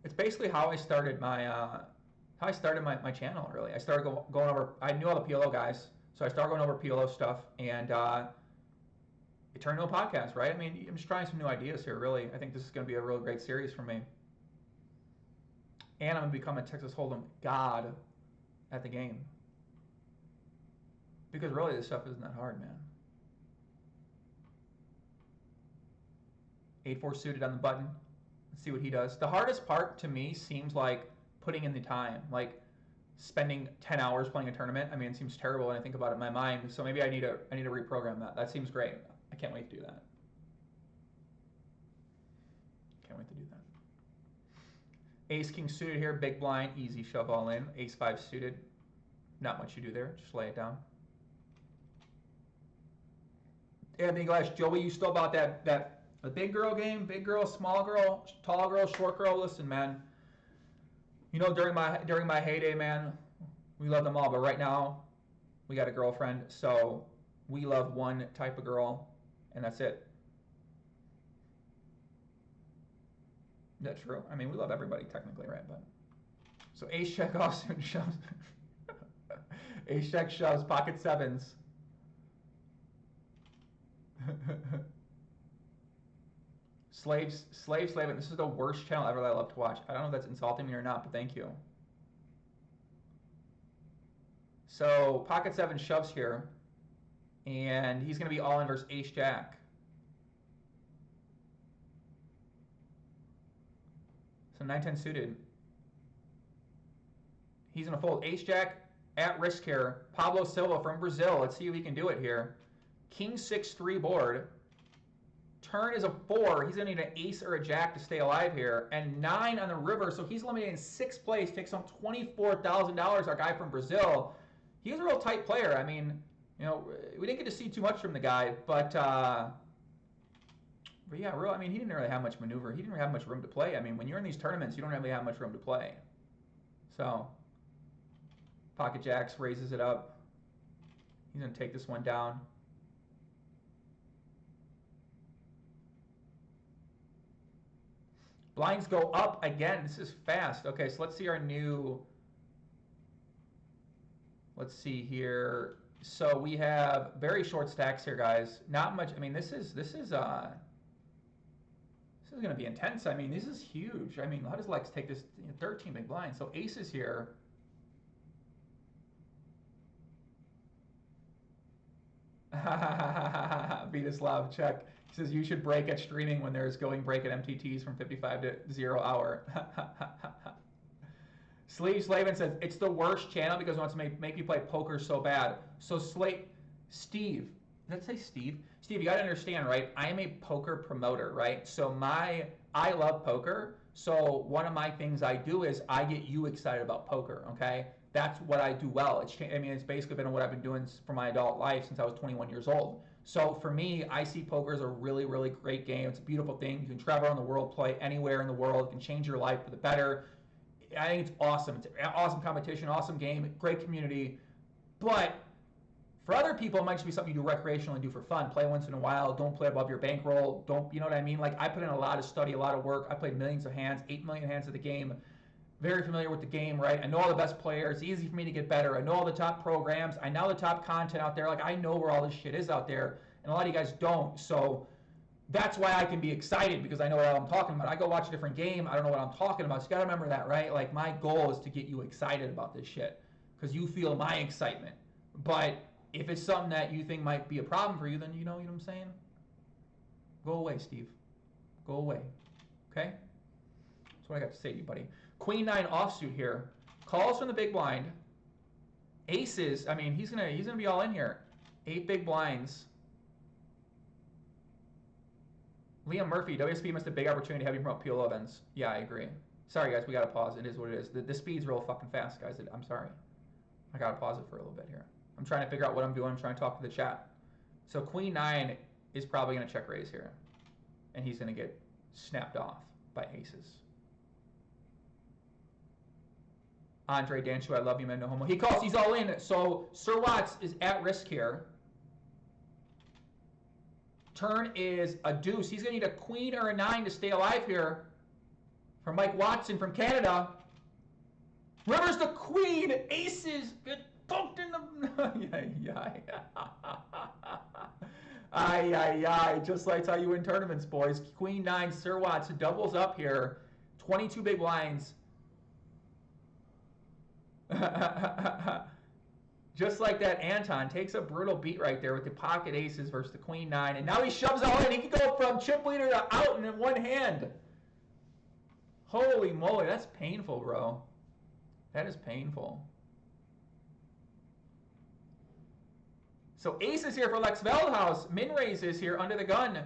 It's basically how I started my my channel, really. I started going over, I knew all the PLO guys, so I started going over PLO stuff, and it turned into a podcast, right? I mean, I'm just trying some new ideas here, really. I think this is going to be a real great series for me. And I'm going to become a Texas Hold'em god at the game. Because really, this stuff isn't that hard, man. 8-4 suited on the button. Let's see what he does. The hardest part to me seems like putting in the time, like spending 10 hours playing a tournament. I mean, it seems terrible when I think about it in my mind. So maybe I need to reprogram that. That seems great. I can't wait to do that. Can't wait to do that. Ace king suited here, big blind, easy shove all in. Ace 5 suited, not much you do there. Just lay it down. Anthony Glass, Joey, you still about that the big girl game, big girl, small girl, tall girl, short girl. Listen, man. You know, during my heyday, man, we love them all. But right now, we got a girlfriend, so we love one type of girl, and that's it. That's true. I mean, we love everybody technically, right? But so ace check offsuit shoves. Ace check shoves, pocket sevens. Slave. This is the worst channel ever that I love to watch. I don't know if that's insulting me or not, but thank you. So pocket 7 shoves here, and he's going to be all in versus ace jack. So 9-10 suited. He's going to fold ace jack at risk here. Pablo Silva from Brazil. Let's see if he can do it here. King 6-3 board. Turn is a 4. He's going to need an ace or a jack to stay alive here. And 9 on the river, so he's eliminated in 6th place. Takes home $24,000, our guy from Brazil. He's a real tight player. I mean, you know, we didn't get to see too much from the guy, but yeah, I mean, he didn't really have much maneuver. He didn't really have much room to play. I mean, when you're in these tournaments, you don't really have much room to play. So, pocket jacks, raises it up. He's going to take this one down. Blinds go up again. This is fast. Okay, so let's see our new... Let's see here. So we have very short stacks here, guys. Not much. I mean, this is going to be intense. I mean, this is huge. I mean, how does Lex take this 13 big blinds? So aces here. Vitaslav, check. He says you should break at streaming when there's going break at MTTs from 55 to 0 hour. Sleeve Slavin says it's the worst channel because it wants to make you play poker so bad. So Steve, did I say Steve? Steve, you got to understand, right? I am a poker promoter, right? So I love poker. So one of my things I do is I get you excited about poker, okay? That's what I do well. It's basically been what I've been doing for my adult life since I was 21 years old. So for me, I see poker as a really, really great game. It's a beautiful thing. You can travel around the world, play anywhere in the world. It can change your life for the better. I think it's awesome. It's an awesome competition, awesome game, great community. But for other people, it might just be something you do recreationally, do for fun. Play once in a while. Don't play above your bankroll. Don't, you know what I mean? Like, I put in a lot of study, a lot of work. I played millions of hands, 8 million hands of the game. Very familiar with the game, right? I know all the best players. It's easy for me to get better. I know all the top programs. I know the top content out there. Like, I know where all this shit is out there. And a lot of you guys don't. So that's why I can be excited, because I know what I'm talking about. I go watch a different game, I don't know what I'm talking about. So you gotta remember that, right? Like, my goal is to get you excited about this shit, because you feel my excitement. But if it's something that you think might be a problem for you, then you know what I'm saying? Go away, Steve. Go away. Okay? That's what I got to say to you, buddy. Queen 9 offsuit here. Calls from the big blind. Aces, I mean, he's gonna be all in here. 8 big blinds. Liam Murphy, WSP missed a big opportunity to have you promote PLO events. Yeah, I agree. Sorry, guys, we got to pause. It is what it is. The speed's real fucking fast, guys. I'm sorry. I got to pause it for a little bit here. I'm trying to figure out what I'm doing. I'm trying to talk to the chat. So Queen 9 is probably going to check raise here. And he's going to get snapped off by aces. Andre Danchu, I love you, man. No homo. He calls. He's all in. So Sir Watts is at risk here. Turn is a deuce. He's going to need a queen or a 9 to stay alive here. From Mike Watson from Canada. River's the queen. Aces get poked in the... Ay. Just like how you win tournaments, boys. Queen 9, Sir Watts doubles up here. 22 big blinds. Just like that, Anton takes a brutal beat right there with the pocket aces versus the queen nine. And now he shoves all in. He can go from chip leader to out in one hand. Holy moly, that's painful, bro. That is painful. So aces here for Lex Veldhuis. Min raises here under the gun.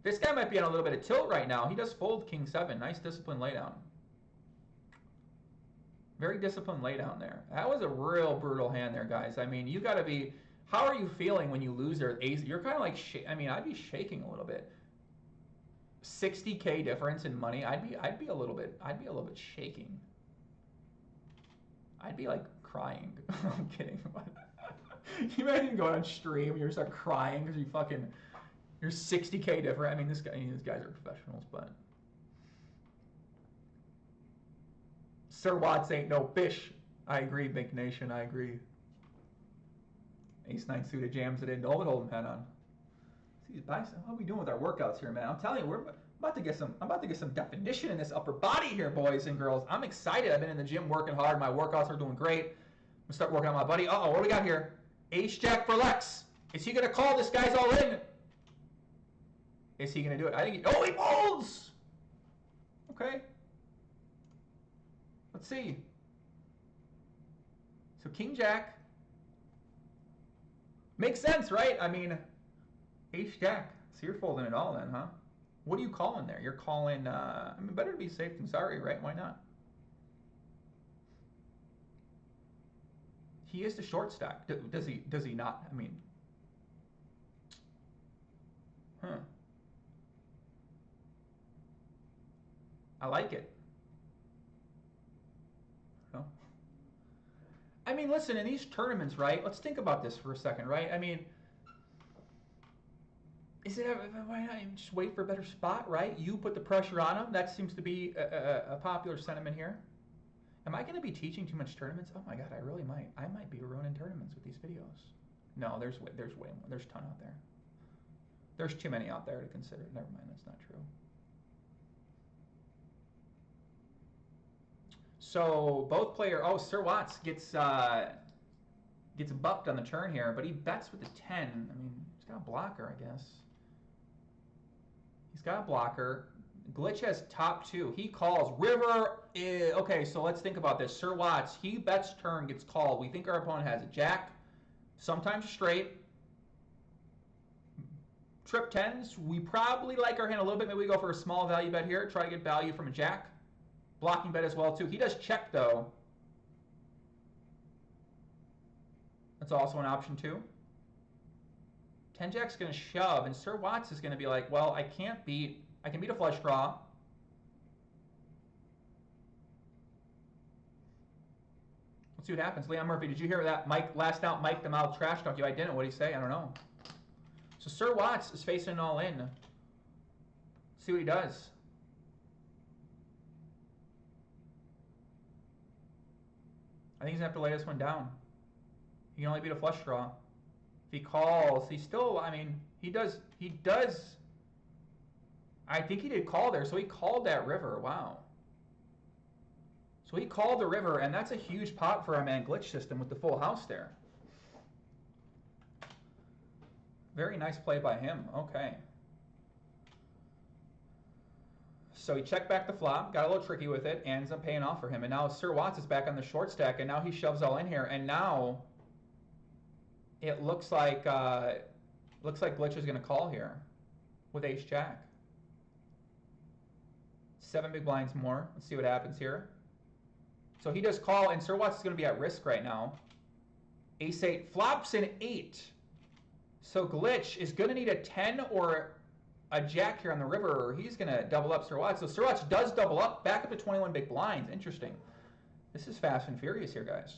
This guy might be on a little bit of tilt right now. He does fold king seven. Nice disciplined laydown. Very disciplined laydown there. That was a real brutal hand there, guys. I mean, you got to be. How are you feeling when you lose their ace? You're kind of like, I mean, I'd be shaking a little bit. 60K difference in money. I'd be a little bit shaking. I'd be like crying. I'm kidding. You imagine going on stream and you start crying because you're 60K different. I mean, these guys are professionals, but. Sir Watts ain't no fish. I agree, Big Nation. I agree. Ace 9 suited jams it in. Don't hold him head on. See, how are we doing with our workouts here, man? I'm telling you, I'm about to get some definition in this upper body here, boys and girls. I'm excited. I've been in the gym working hard. My workouts are doing great. I'm gonna start working on my buddy. Uh-oh, what do we got here? Ace Jack for Lex. Is he gonna call? This guy's all in. Is he gonna do it? I think he folds. Okay. Let's see. So King Jack. Makes sense, right? I mean, Ace Jack. So you're folding it all then, huh? What are you calling there? You're calling, I mean, better to be safe than sorry, right? Why not? He is the short stack. Does he not? I mean, I like it. I mean, listen, in these tournaments, right? Let's think about this for a second, right? I mean, why not just wait for a better spot, right? You put the pressure on them. That seems to be a popular sentiment here. Am I going to be teaching too much tournaments? Oh my God, I really might. I might be ruining tournaments with these videos. No, there's way more. There's a ton out there. There's too many out there to consider. Never mind, that's not true. So both player. Oh, Sir Watts gets bucked on the turn here, but he bets with the 10. I mean, he's got a blocker, I guess. He's got a blocker. Glitch has top two. He calls. River. Okay, so let's think about this. Sir Watts, he bets turn, gets called. We think our opponent has a jack, sometimes a straight. Trip 10s. We probably like our hand a little bit. Maybe we go for a small value bet here. Try to get value from a jack. Blocking bet as well, too. He does check, though. That's also an option, too. 10 Jack's going to shove, and Sir Watts is going to be like, well, I can beat a flush draw. Let's see what happens. Leon Murphy, did you hear that? Mike, last out, Mike the Mouth trash talk you. I didn't. What did he say? I don't know. So Sir Watts is facing all in. Let's see what he does. I think he's going to have to lay this one down. He can only beat a flush draw. If he calls, he still, I mean, he does. I think he did call there, so he called that river. Wow. So he called the river, and that's a huge pot for our man Glitch System with the full house there. Very nice play by him. Okay. So he checked back the flop, got a little tricky with it, and ends up paying off for him. And now Sir Watts is back on the short stack, and now he shoves all in here. And now it looks like Glitch is going to call here with Ace Jack. 7 big blinds more. Let's see what happens here. So he does call, and Sir Watts is going to be at risk right now. Ace 8 flops an 8. So Glitch is going to need a 10 or a jack here on the river, or he's going to double up Sir Watts. So Sir Watts does double up, back up to 21 big blinds. Interesting. This is fast and furious here, guys.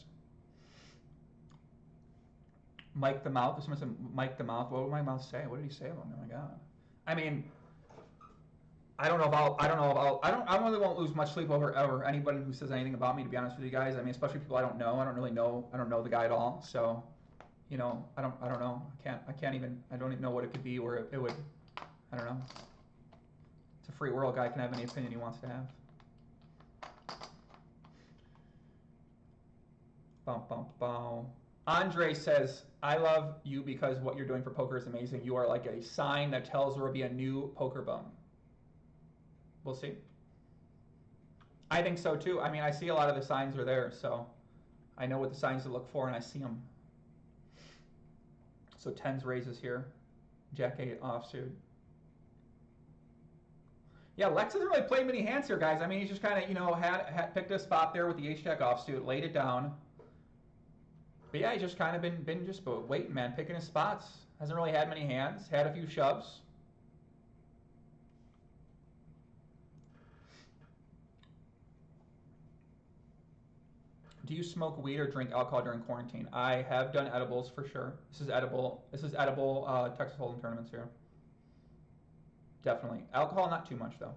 Mike the Mouth. Someone said Mike the Mouth. What would my mouth say? What did he say about me? Oh my God. I mean, I don't really won't lose much sleep over anybody who says anything about me, to be honest with you guys. I mean, especially people I don't know. I don't know the guy at all. So, you know, I don't know. I don't even know what it could be where it would, I don't know. It's a free world. Guy can have any opinion he wants to have. Bum, bum, bum. Andre says, I love you because what you're doing for poker is amazing. You are like a sign that tells there will be a new poker bum. We'll see. I think so too. I mean, I see a lot of the signs are there, so I know what the signs to look for and I see them. So 10s raises here. Jack 8 offsuit. Yeah, Lex hasn't really played many hands here, guys. I mean, he's just kind of, you know, had picked a spot there with the Ace-Jack offsuit, laid it down. But yeah, he's just kind of been just waiting, man, picking his spots. Hasn't really had many hands, had a few shoves. Do you smoke weed or drink alcohol during quarantine? I have done edibles for sure. This is edible. This is edible Texas Hold'em tournaments here. Definitely. Alcohol, not too much though.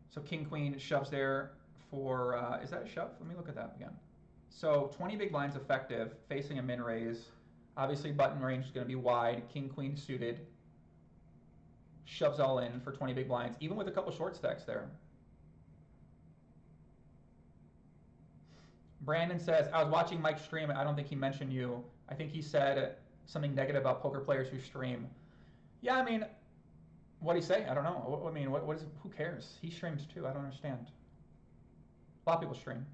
So King Queen shoves there for, is that a shove? Let me look at that again. So 20 big blinds effective, facing a min raise. Obviously button range is going to be wide. King Queen suited. Shoves all in for 20 big blinds, even with a couple short stacks there. Brandon says, I was watching Mike stream, and I don't think he mentioned you. I think he said something negative about poker players who stream. Yeah, I mean, what'd he say? I don't know. I mean, what is? Who cares? He streams too. I don't understand. A lot of people stream.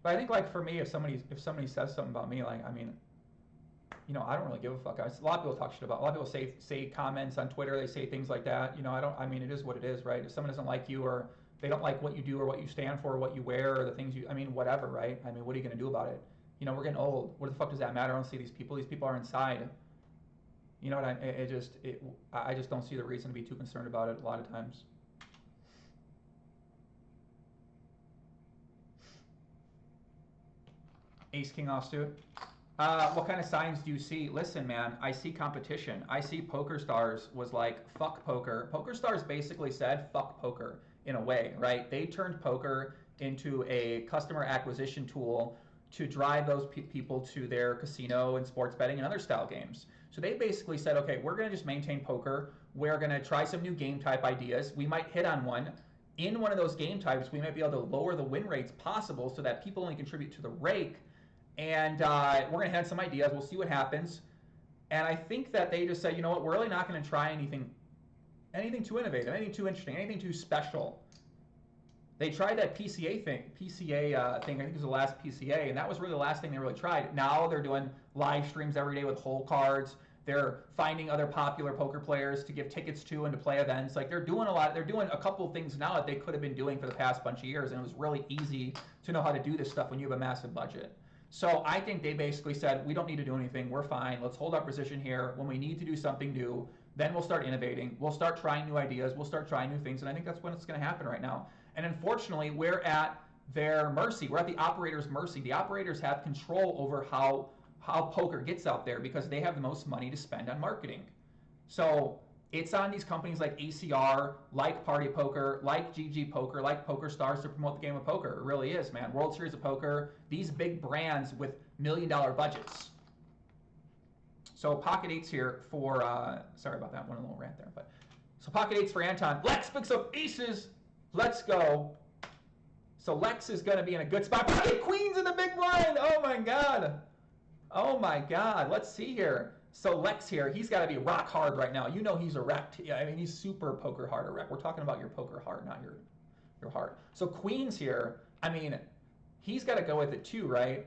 But I think, like, for me, if somebody says something about me, like, I mean, you know, I don't really give a fuck. A lot of people talk shit about. A lot of people say comments on Twitter. They say things like that. You know, I mean, it is what it is, right? If someone doesn't like you, or they don't like what you do, or what you stand for, or what you wear, or the things you, I mean, whatever, right? I mean, what are you gonna do about it? You know, we're getting old. What the fuck does that matter? I don't see these people. These people are inside. You know what I just don't see the reason to be too concerned about it a lot of times. Ace King offsuit. What kind of signs do you see? Listen, man, I see competition. I see Pokerstars was like, fuck poker. Pokerstars basically said, fuck poker in a way, right? They turned poker into a customer acquisition tool to drive those people to their casino and sports betting and other style games. So they basically said, okay, we're going to just maintain poker. We're going to try some new game type ideas. We might hit on one. In one of those game types, we might be able to lower the win rates possible so that people only contribute to the rake. And we're going to have some ideas. We'll see what happens. And I think that they just said, you know what, we're really not going to try anything too innovative, anything too interesting, anything too special. They tried that PCA thing, I think it was the last PCA, and that was really the last thing they really tried. Now they're doing live streams every day with hole cards. They're finding other popular poker players to give tickets to and to play events. Like, they're doing a lot. They're doing a couple of things now that they could have been doing for the past bunch of years, and it was really easy to know how to do this stuff when you have a massive budget. So I think they basically said, we don't need to do anything. We're fine. Let's hold our position here. When we need to do something new, then we'll start innovating. We'll start trying new ideas. We'll start trying new things. And I think that's when it's going to happen right now. And unfortunately, we're at their mercy. We're at the operator's mercy. The operators have control over how poker gets out there because they have the most money to spend on marketing. So it's on these companies like ACR, like Party Poker, like GG Poker, like Pokerstars to promote the game of poker. It really is, man. World Series of Poker, these big brands with $1 million budgets. So pocket eights here for, sorry about that, one little rant there. But so pocket eights for Anton. Lex picks up aces. Let's go. So Lex is going to be in a good spot. Pocket queens in the big blind. Oh my God. Oh my God. Let's see here. So Lex here, he's got to be rock hard right now. You know he's a wrecked. I mean, he's super poker hard a wreck. We're talking about your poker heart, not your heart. So queens here, I mean, he's got to go with it too, right?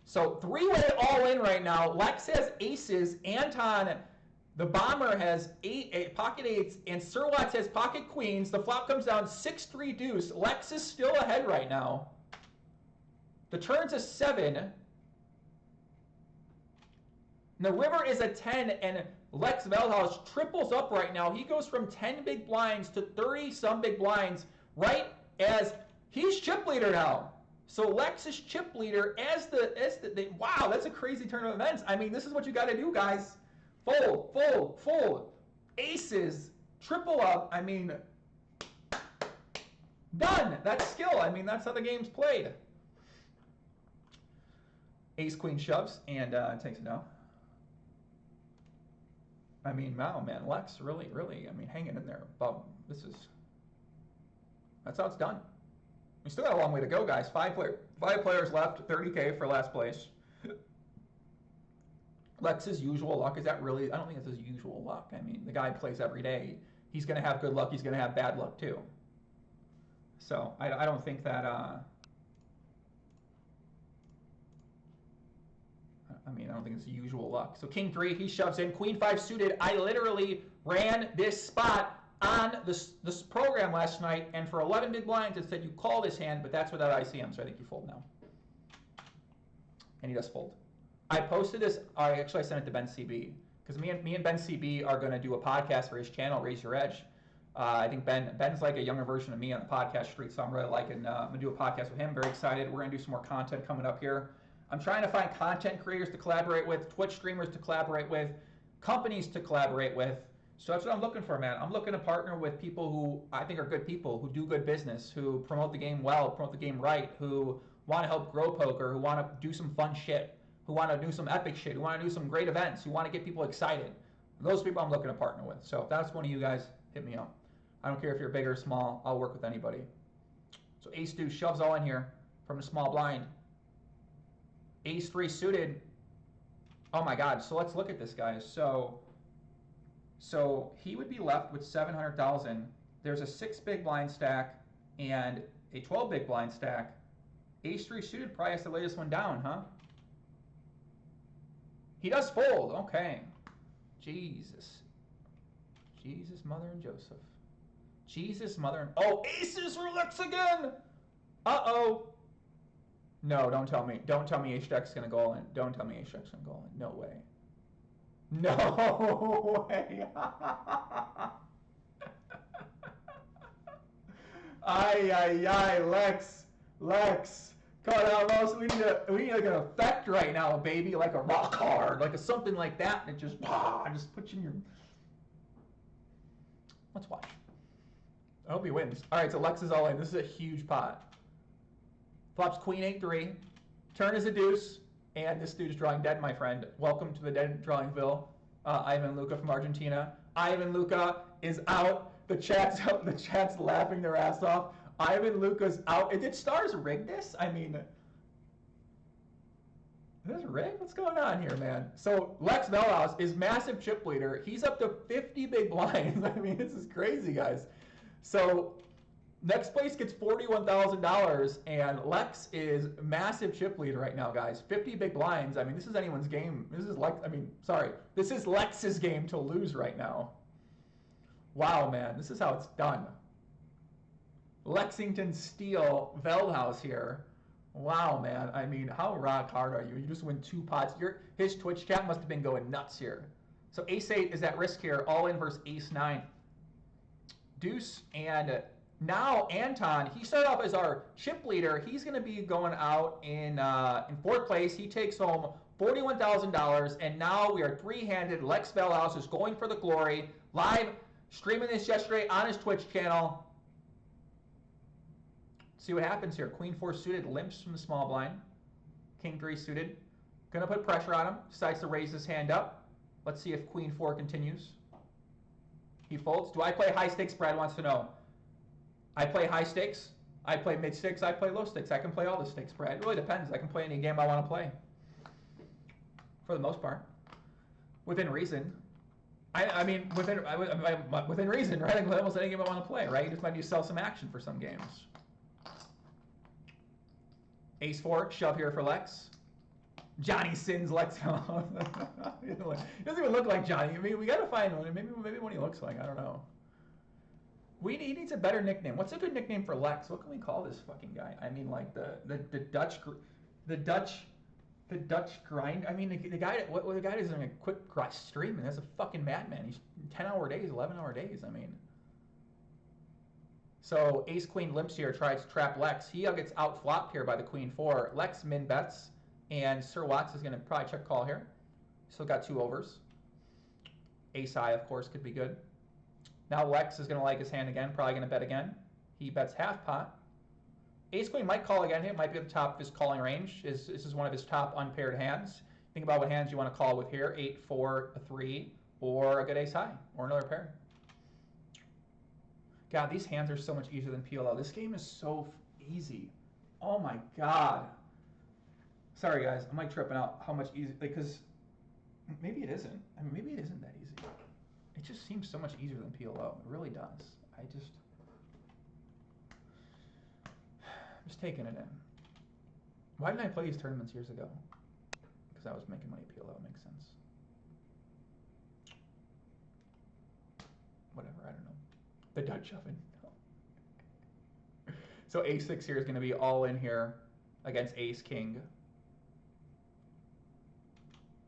So three-way all in right now. Lex has aces. Anton, the bomber, has pocket eights, and Sir Lex has pocket queens. The flop comes down 6-3 deuce. Lex is still ahead right now. The turn's a 7. The river is a 10, and Lex Veldhuis triples up right now. He goes from 10 big blinds to 30-some big blinds, right as he's chip leader now. So Lex is chip leader as the wow, that's a crazy turn of events. I mean, this is what you got to do, guys. Fold, fold, fold. Aces, triple up. I mean, done. That's skill. I mean, that's how the game's played. Ace, queen shoves, and takes it down. I mean, wow, man, Lex really, I mean, hanging in there. This is That's how it's done. We still got a long way to go, guys. Five players left, 30K for last place. Lex's usual luck, is that really? I don't think it's his usual luck. I mean, the guy plays every day. He's going to have good luck. He's going to have bad luck too. So I don't think that. I don't think it's usual luck. So King 3, he shoves in. Queen 5 suited. I literally ran this spot on this program last night, and for 11 big blinds, it said you call this hand, but that's without ICM, so I think you fold now. And he does fold. I posted this. I sent it to Ben CB because me and Ben CB are going to do a podcast for his channel, Raise Your Edge. I think Ben's like a younger version of me on the podcast street, so I'm really liking. I'm going to do a podcast with him. Very excited. We're going to do some more content coming up here. I'm trying to find content creators to collaborate with, Twitch streamers to collaborate with, companies to collaborate with. So that's what I'm looking for, man. I'm looking to partner with people who I think are good people, who do good business, who promote the game well, promote the game right, who want to help grow poker, who want to do some fun shit, who want to do some epic shit, who want to do some great events, who want to get people excited. Those people I'm looking to partner with. So if that's one of you guys, hit me up. I don't care if you're big or small. I'll work with anybody. So ace deuce shoves all in here from the small blind. Ace 3 suited. Oh my God. So let's look at this, guys. So he would be left with 700,000. There's a 6 big blind stack and a 12 big blind stack. Ace 3 suited probably has to lay this one down, huh? He does fold. Okay. Jesus. Jesus, mother and Joseph. Jesus, mother and... Oh, aces for Lex again! Uh-oh. No, don't tell me. Don't tell me H-Deck's going to go all in. Don't tell me H-Deck's going to go all in. No way. No way. Ay, Lex. Cut out most. We need like an effect right now, baby, like a rock hard, like a something like that, and it just puts you in your... Let's watch. I hope he wins. All right, so Lex is all in. This is a huge pot. Flops queen 8-3. Turn is a deuce. And this dude is drawing dead, my friend. Welcome to the dead drawingville. Ivan Luca from Argentina. Ivan Luca is out. The chat's laughing their ass off. Ivan Luca's out. Did Stars rig this? I mean, is this rigged? What's going on here, man? So Lex Veldhuis is massive chip leader. He's up to 50 big blinds. I mean, this is crazy, guys. So next place gets $41,000, and Lex is massive chip leader right now, guys. 50 big blinds. I mean, this is anyone's game. This is this is Lex's game to lose right now. Wow, man, this is how it's done. Lexington Steel Veldhuis here. Wow, man. I mean, how rock hard are you? You just win 2 pots. His Twitch chat must have been going nuts here. So ace 8 is at risk here. All in versus ace 9. Deuce, and now Anton, he started off as our chip leader. He's going to be going out in 4th place. He takes home $41,000, and now we are 3-handed. Lex Veldhuis is going for the glory. Live streaming this yesterday on his Twitch channel. See what happens here. Queen 4 suited, limps from the small blind. King 3 suited. Going to put pressure on him. Decides to raise his hand up. Let's see if Queen 4 continues. He folds. Do I play high stakes? Brad wants to know. I play high stakes. I play mid stakes. I play low stakes. I can play all the stakes, Brad. It really depends. I can play any game I want to play. For the most part. Within reason. I mean, within reason, right? I can play almost any game I want to play, right? You just might need to sell some action for some games. Ace 4, shove here for Lex. Johnny Sins Lex. He doesn't even look like Johnny. I mean, we got to find one. Maybe what he looks like. I don't know. He needs a better nickname. What's a good nickname for Lex? What can we call this fucking guy? I mean, like the Dutch grind. I mean, the guy is doing a quick stream, and that's a fucking madman. He's 10-hour days, 11-hour days. I mean. So ace queen limps here, tries to trap Lex. He gets out flopped here by the queen 4. Lex min bets. And Sir Watts is going to probably check call here. Still got 2 overs. Ace high, of course, could be good. Now Lex is going to like his hand again, probably going to bet again. He bets half pot. Ace queen might call again. It might be at the top of his calling range. This is one of his top unpaired hands. Think about what hands you want to call with here. 8, 4, a 3, or a good ace high, or another pair. God, these hands are so much easier than PLO. This game is so easy. Oh my God. Sorry guys, I'm like tripping out how much easy, because maybe it isn't. I mean, maybe it isn't that easy. It just seems so much easier than PLO. It really does. I'm just taking it in. Why didn't I play these tournaments years ago? Because I was making money at PLO. It makes sense. Whatever, I don't know. The Dutch oven. No. So A6 here is going to be all in here against Ace King.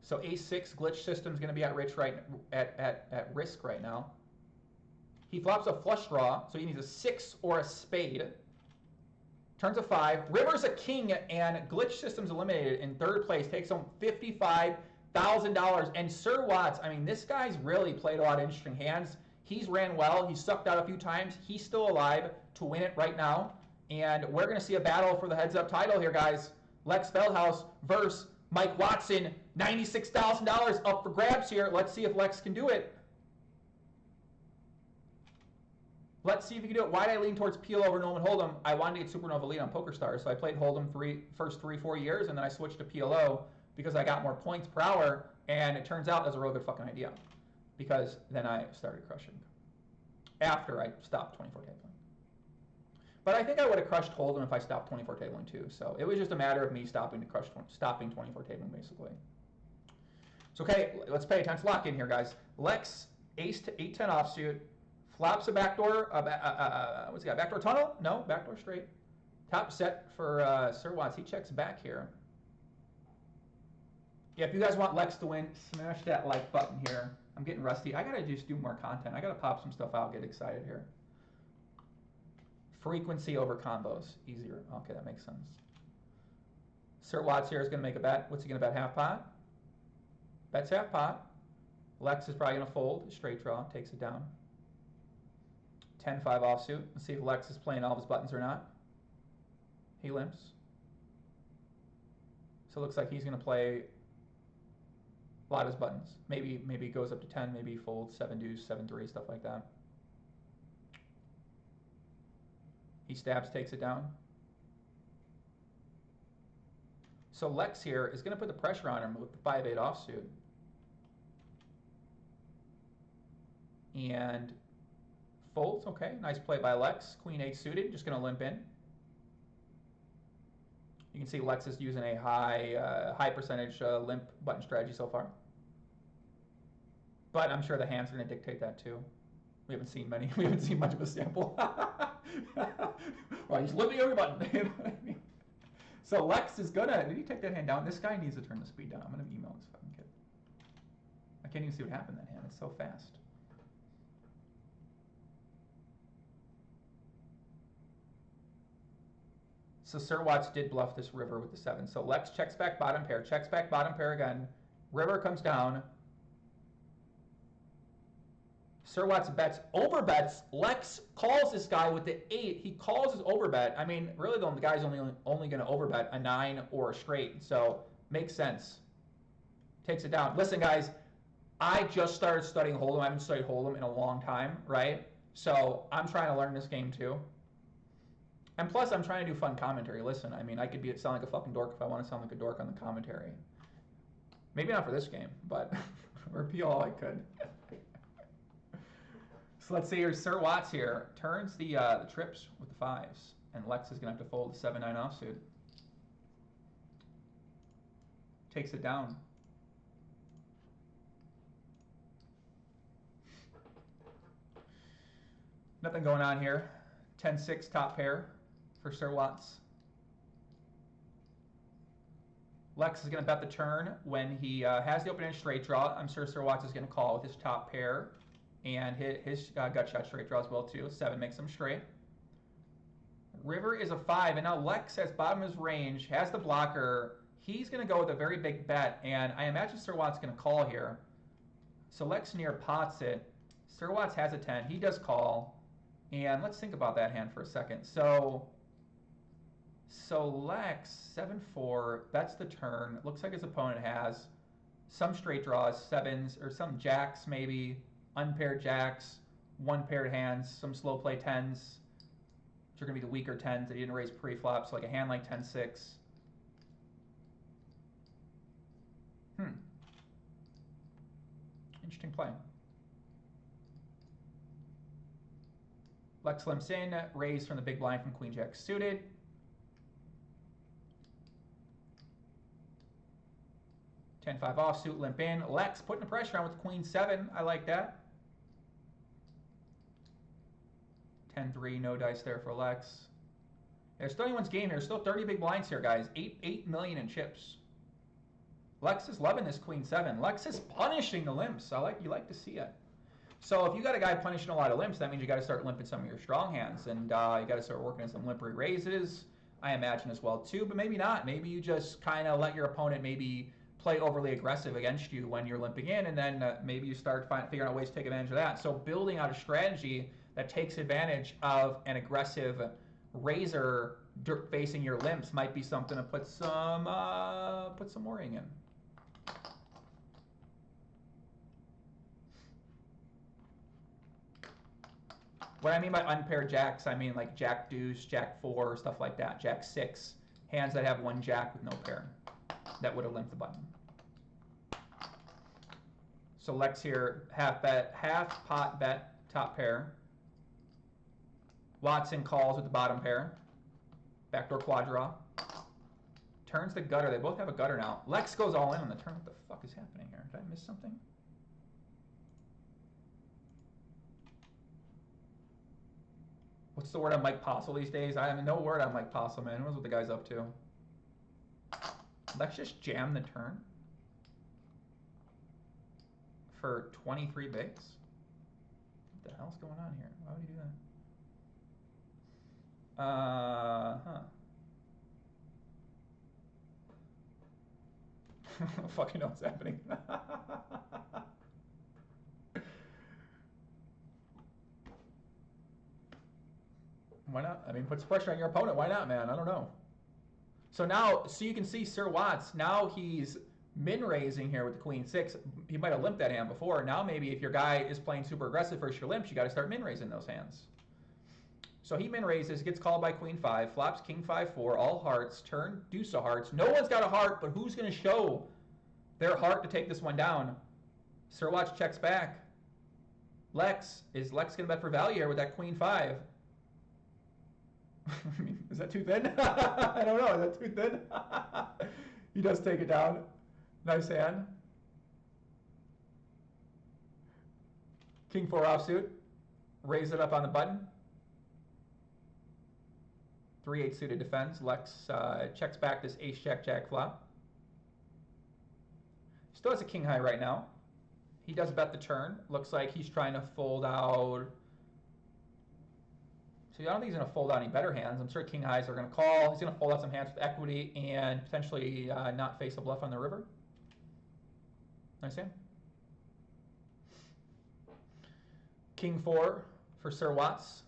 So A6 glitch system is going to be at risk right now. He flops a flush draw, so he needs a 6 or a spade. Turns a 5. River's a king, and glitch system's eliminated in third place. Takes home $55,000. And Sir Watts, I mean, this guy's really played a lot of interesting hands. He's ran well. He's sucked out a few times. He's still alive to win it right now. And we're going to see a battle for the heads-up title here, guys. Lex Veldhuis versus Mike Watson. $96,000 up for grabs here. Let's see if Lex can do it. Let's see if he can do it. Why did I lean towards PLO over Norman Hold'em? I wanted to get Supernova Elite on Pokerstars, so I played Hold'em first 3-4 years, and then I switched to PLO because I got more points per hour, and it turns out that's a real good fucking idea because then I started crushing after I stopped 24 tabling. But I think I would have crushed Hold'em if I stopped 24 tabling too, so it was just a matter of me stopping 24 tabling basically. So okay, let's pay attention. Lock in here, guys. Lex, ace to 8-10 offsuit. Flops a backdoor, what's he got? Backdoor tunnel? No, backdoor straight. Top set for Sir Watts. He checks back here. Yeah, if you guys want Lex to win, smash that like button here. I'm getting rusty. I gotta just do more content. I gotta pop some stuff out, get excited here. Frequency over combos, easier. Okay, that makes sense. Sir Watts here is gonna make a bet. What's he gonna bet? Half pot? Bets half pot. Lex is probably gonna fold. Straight draw, takes it down. 10-5 offsuit. Let's see if Lex is playing all of his buttons or not. He limps. So it looks like he's going to play a lot of his buttons. Maybe he goes up to 10, maybe he folds 7 deuce, 7-3, stuff like that. He stabs, takes it down. So Lex here is going to put the pressure on him with the 5-8 offsuit. And folds, okay, nice play by Lex. Queen 8 suited, just going to limp in. You can see Lex is using a high percentage limp button strategy so far. But I'm sure the hands are going to dictate that too. We haven't seen many. We haven't seen much of a sample. Well, he's limping every button. You know what I mean? So Lex is gonna. Did he take that hand down? This guy needs to turn the speed down. I'm gonna email this fucking kid. I can't even see what happened in that hand. It's so fast. So Sir Watts did bluff this river with the 7. So Lex checks back bottom pair, checks back bottom pair again. River comes down. Sir Watts bets, overbets. Lex calls this guy with the 8. He calls his overbet. I mean, really the guy's only going to overbet a 9 or a straight. So makes sense. Takes it down. Listen, guys, I just started studying Hold'em. I haven't studied Hold'em in a long time, right? So I'm trying to learn this game too. And plus, I'm trying to do fun commentary. Listen, I mean, I could sound like a fucking dork if I want to sound like a dork on the commentary. Maybe not for this game, but for PL I could. So let's see here. Sir Watts here turns the trips with the 5s, and Lex is going to have to fold the 7-9 offsuit. Takes it down. Nothing going on here. 10-6 top pair for Sir Watts. Lex is going to bet the turn when he has the open-end straight draw. I'm sure Sir Watts is going to call with his top pair and hit his gut shot straight draw as well too. 7 makes him straight. River is a 5, and now Lex has bottom of his range, has the blocker. He's going to go with a very big bet, and I imagine Sir Watts is going to call here. So Lex near pots it. Sir Watts has a 10. He does call. And let's think about that hand for a second. So Lex, 7-4, bets the turn. Looks like his opponent has some straight draws, 7s, or some jacks maybe, unpaired jacks, one paired hands, some slow play 10s, which are going to be the weaker 10s that he didn't raise pre-flop, so like a hand like 10-6. Interesting play. Lex limps in, raised from the big blind from Queen Jack suited. Ten 5 offsuit, limp in. Lex putting the pressure on with Queen 7. I like that. 10-3, no dice there for Lex. There's still anyone's game here. Still 30 big blinds here, guys. 8 million in chips. Lex is loving this Queen 7. Lex is punishing the limps. You like to see it. So if you got a guy punishing a lot of limps, that means you got to start limping some of your strong hands, and you got to start working on some limpery raises, I imagine, as well too. But maybe not. Maybe you just kind of let your opponent maybe play overly aggressive against you when you're limping in, and then maybe you start figuring out ways to take advantage of that. So building out a strategy that takes advantage of an aggressive raiser facing your limps might be something to put some worrying in. What I mean by unpaired jacks, I mean like Jack Deuce, Jack 4, stuff like that. Jack 6, hands that have one jack with no pair. That would have limped the button. So Lex here, half pot bet, top pair. Watson calls with the bottom pair. Backdoor quad draw. Turns the gutter. They both have a gutter now. Lex goes all in on the turn. What the fuck is happening here? Did I miss something? What's the word on Mike Postle these days? I have no word on Mike Postle, man. Who knows what the guy's up to? Let's just jam the turn for 23 bigs. What the hell's going on here? Why would he do that? I don't fucking know what's happening. Why not? I mean, puts pressure on your opponent. Why not, man? I don't know. So now, so you can see Sir Watts, now he's min-raising here with the Queen 6. He might have limped that hand before. Now maybe if your guy is playing super aggressive versus your limps, you got to start min-raising those hands. So he min-raises, gets called by Queen 5, flops King 5-4, all hearts, turn deuce of hearts. No one's got a heart, but who's going to show their heart to take this one down? Sir Watts checks back. Lex, is Lex going to bet for value here with that Queen 5? I mean, is that too thin? I don't know. Is that too thin? He does take it down. Nice hand. King 4 offsuit. Raise it up on the button. 3-8 suited defends. Lex checks back this ace jack jack flop. Still has a king high right now. He does bet the turn. Looks like he's trying to fold out. So I don't think he's going to fold out any better hands. I'm sure king highs are going to call. He's going to fold out some hands with equity and potentially not face a bluff on the river. Nice hand. King 4 for Sir Watts.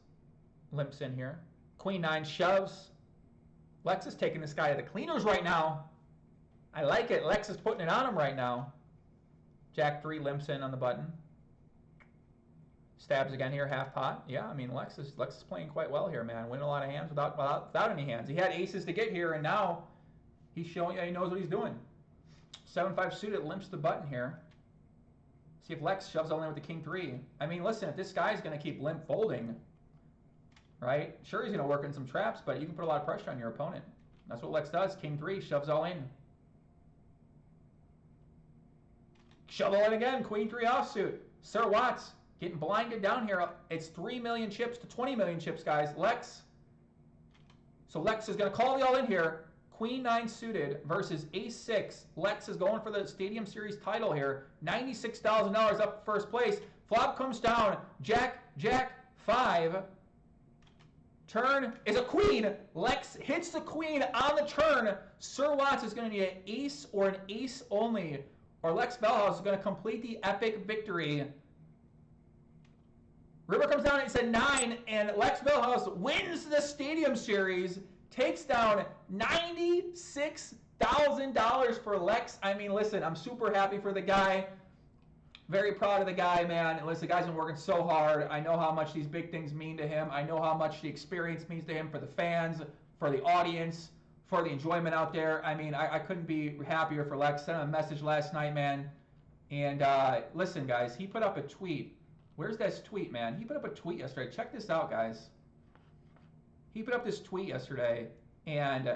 Limps in here. Queen 9 shoves. Lex is taking this guy to the cleaners right now. I like it. Lex is putting it on him right now. Jack 3 limps in on the button. Stabs again here, half pot. Yeah, I mean, Lex is playing quite well here, man. Winning a lot of hands without any hands. He had aces to get here, and now he's showing you he knows what he's doing. 7-5 suited, limps the button here. See if Lex shoves all in with the King 3. I mean, listen, if this guy's going to keep limp folding, right? Sure, he's going to work in some traps, but you can put a lot of pressure on your opponent. That's what Lex does. King 3 shoves all in. Shove all in again. Queen 3 offsuit. Sir Watts getting blinded down here. It's 3 million chips to 20 million chips, guys. Lex. So Lex is going to call the all in here. Queen 9 suited versus Ace 6. Lex is going for the Stadium Series title here. $96,000 up first place. Flop comes down. Jack, Jack 5. Turn is a queen. Lex hits the queen on the turn. Sir Watts is going to need an ace or an ace only, or Lex Veldhuis is going to complete the epic victory. River comes down, it's a 9, and Lex Veldhuis wins the Stadium Series, takes down $96,000 for Lex. I mean, listen, I'm super happy for the guy. Very proud of the guy, man. And listen, the guy's been working so hard. I know how much these big things mean to him. I know how much the experience means to him for the fans, for the audience, for the enjoyment out there. I mean, I couldn't be happier for Lex. Sent him a message last night, man. And listen, guys, he put up a tweet. Where's this tweet, man? He put up a tweet yesterday. Check this out, guys. He put up this tweet yesterday, and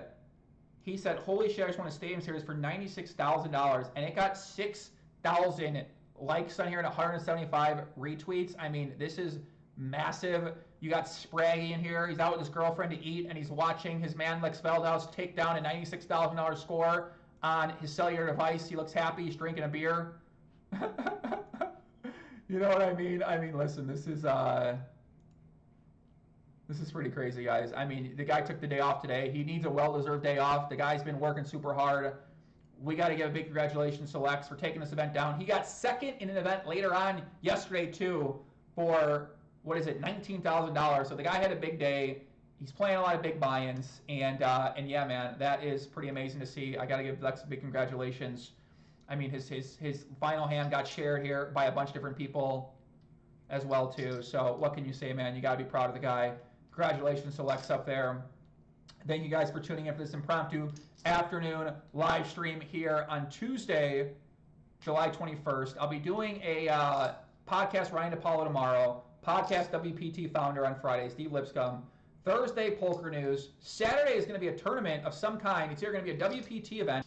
he said, holy shit, I just won a Stadium Series for $96,000. And it got 6,000 likes on here and 175 retweets. I mean, this is massive. You got Spraggy in here. He's out with his girlfriend to eat, and he's watching his man Lex Veldhuis take down a $96,000 score on his cellular device. He looks happy. He's drinking a beer. You know what I mean? I mean, listen, this is pretty crazy, guys. I mean, the guy took the day off today. He needs a well-deserved day off. The guy's been working super hard. We got to give a big congratulations to Lex for taking this event down. He got second in an event later on yesterday, too, for, what is it, $19,000. So the guy had a big day. He's playing a lot of big buy-ins. And yeah, man, that is pretty amazing to see. I got to give Lex a big congratulations. I mean, his final hand got shared here by a bunch of different people as well, too. So what can you say, man? You got to be proud of the guy. Congratulations to Lex up there. Thank you guys for tuning in for this impromptu afternoon live stream here on Tuesday, July 21st. I'll be doing a podcast Ryan DePaulo tomorrow, podcast WPT founder on Friday, Steve Lipscomb. Thursday, poker news. Saturday is going to be a tournament of some kind. It's either going to be a WPT event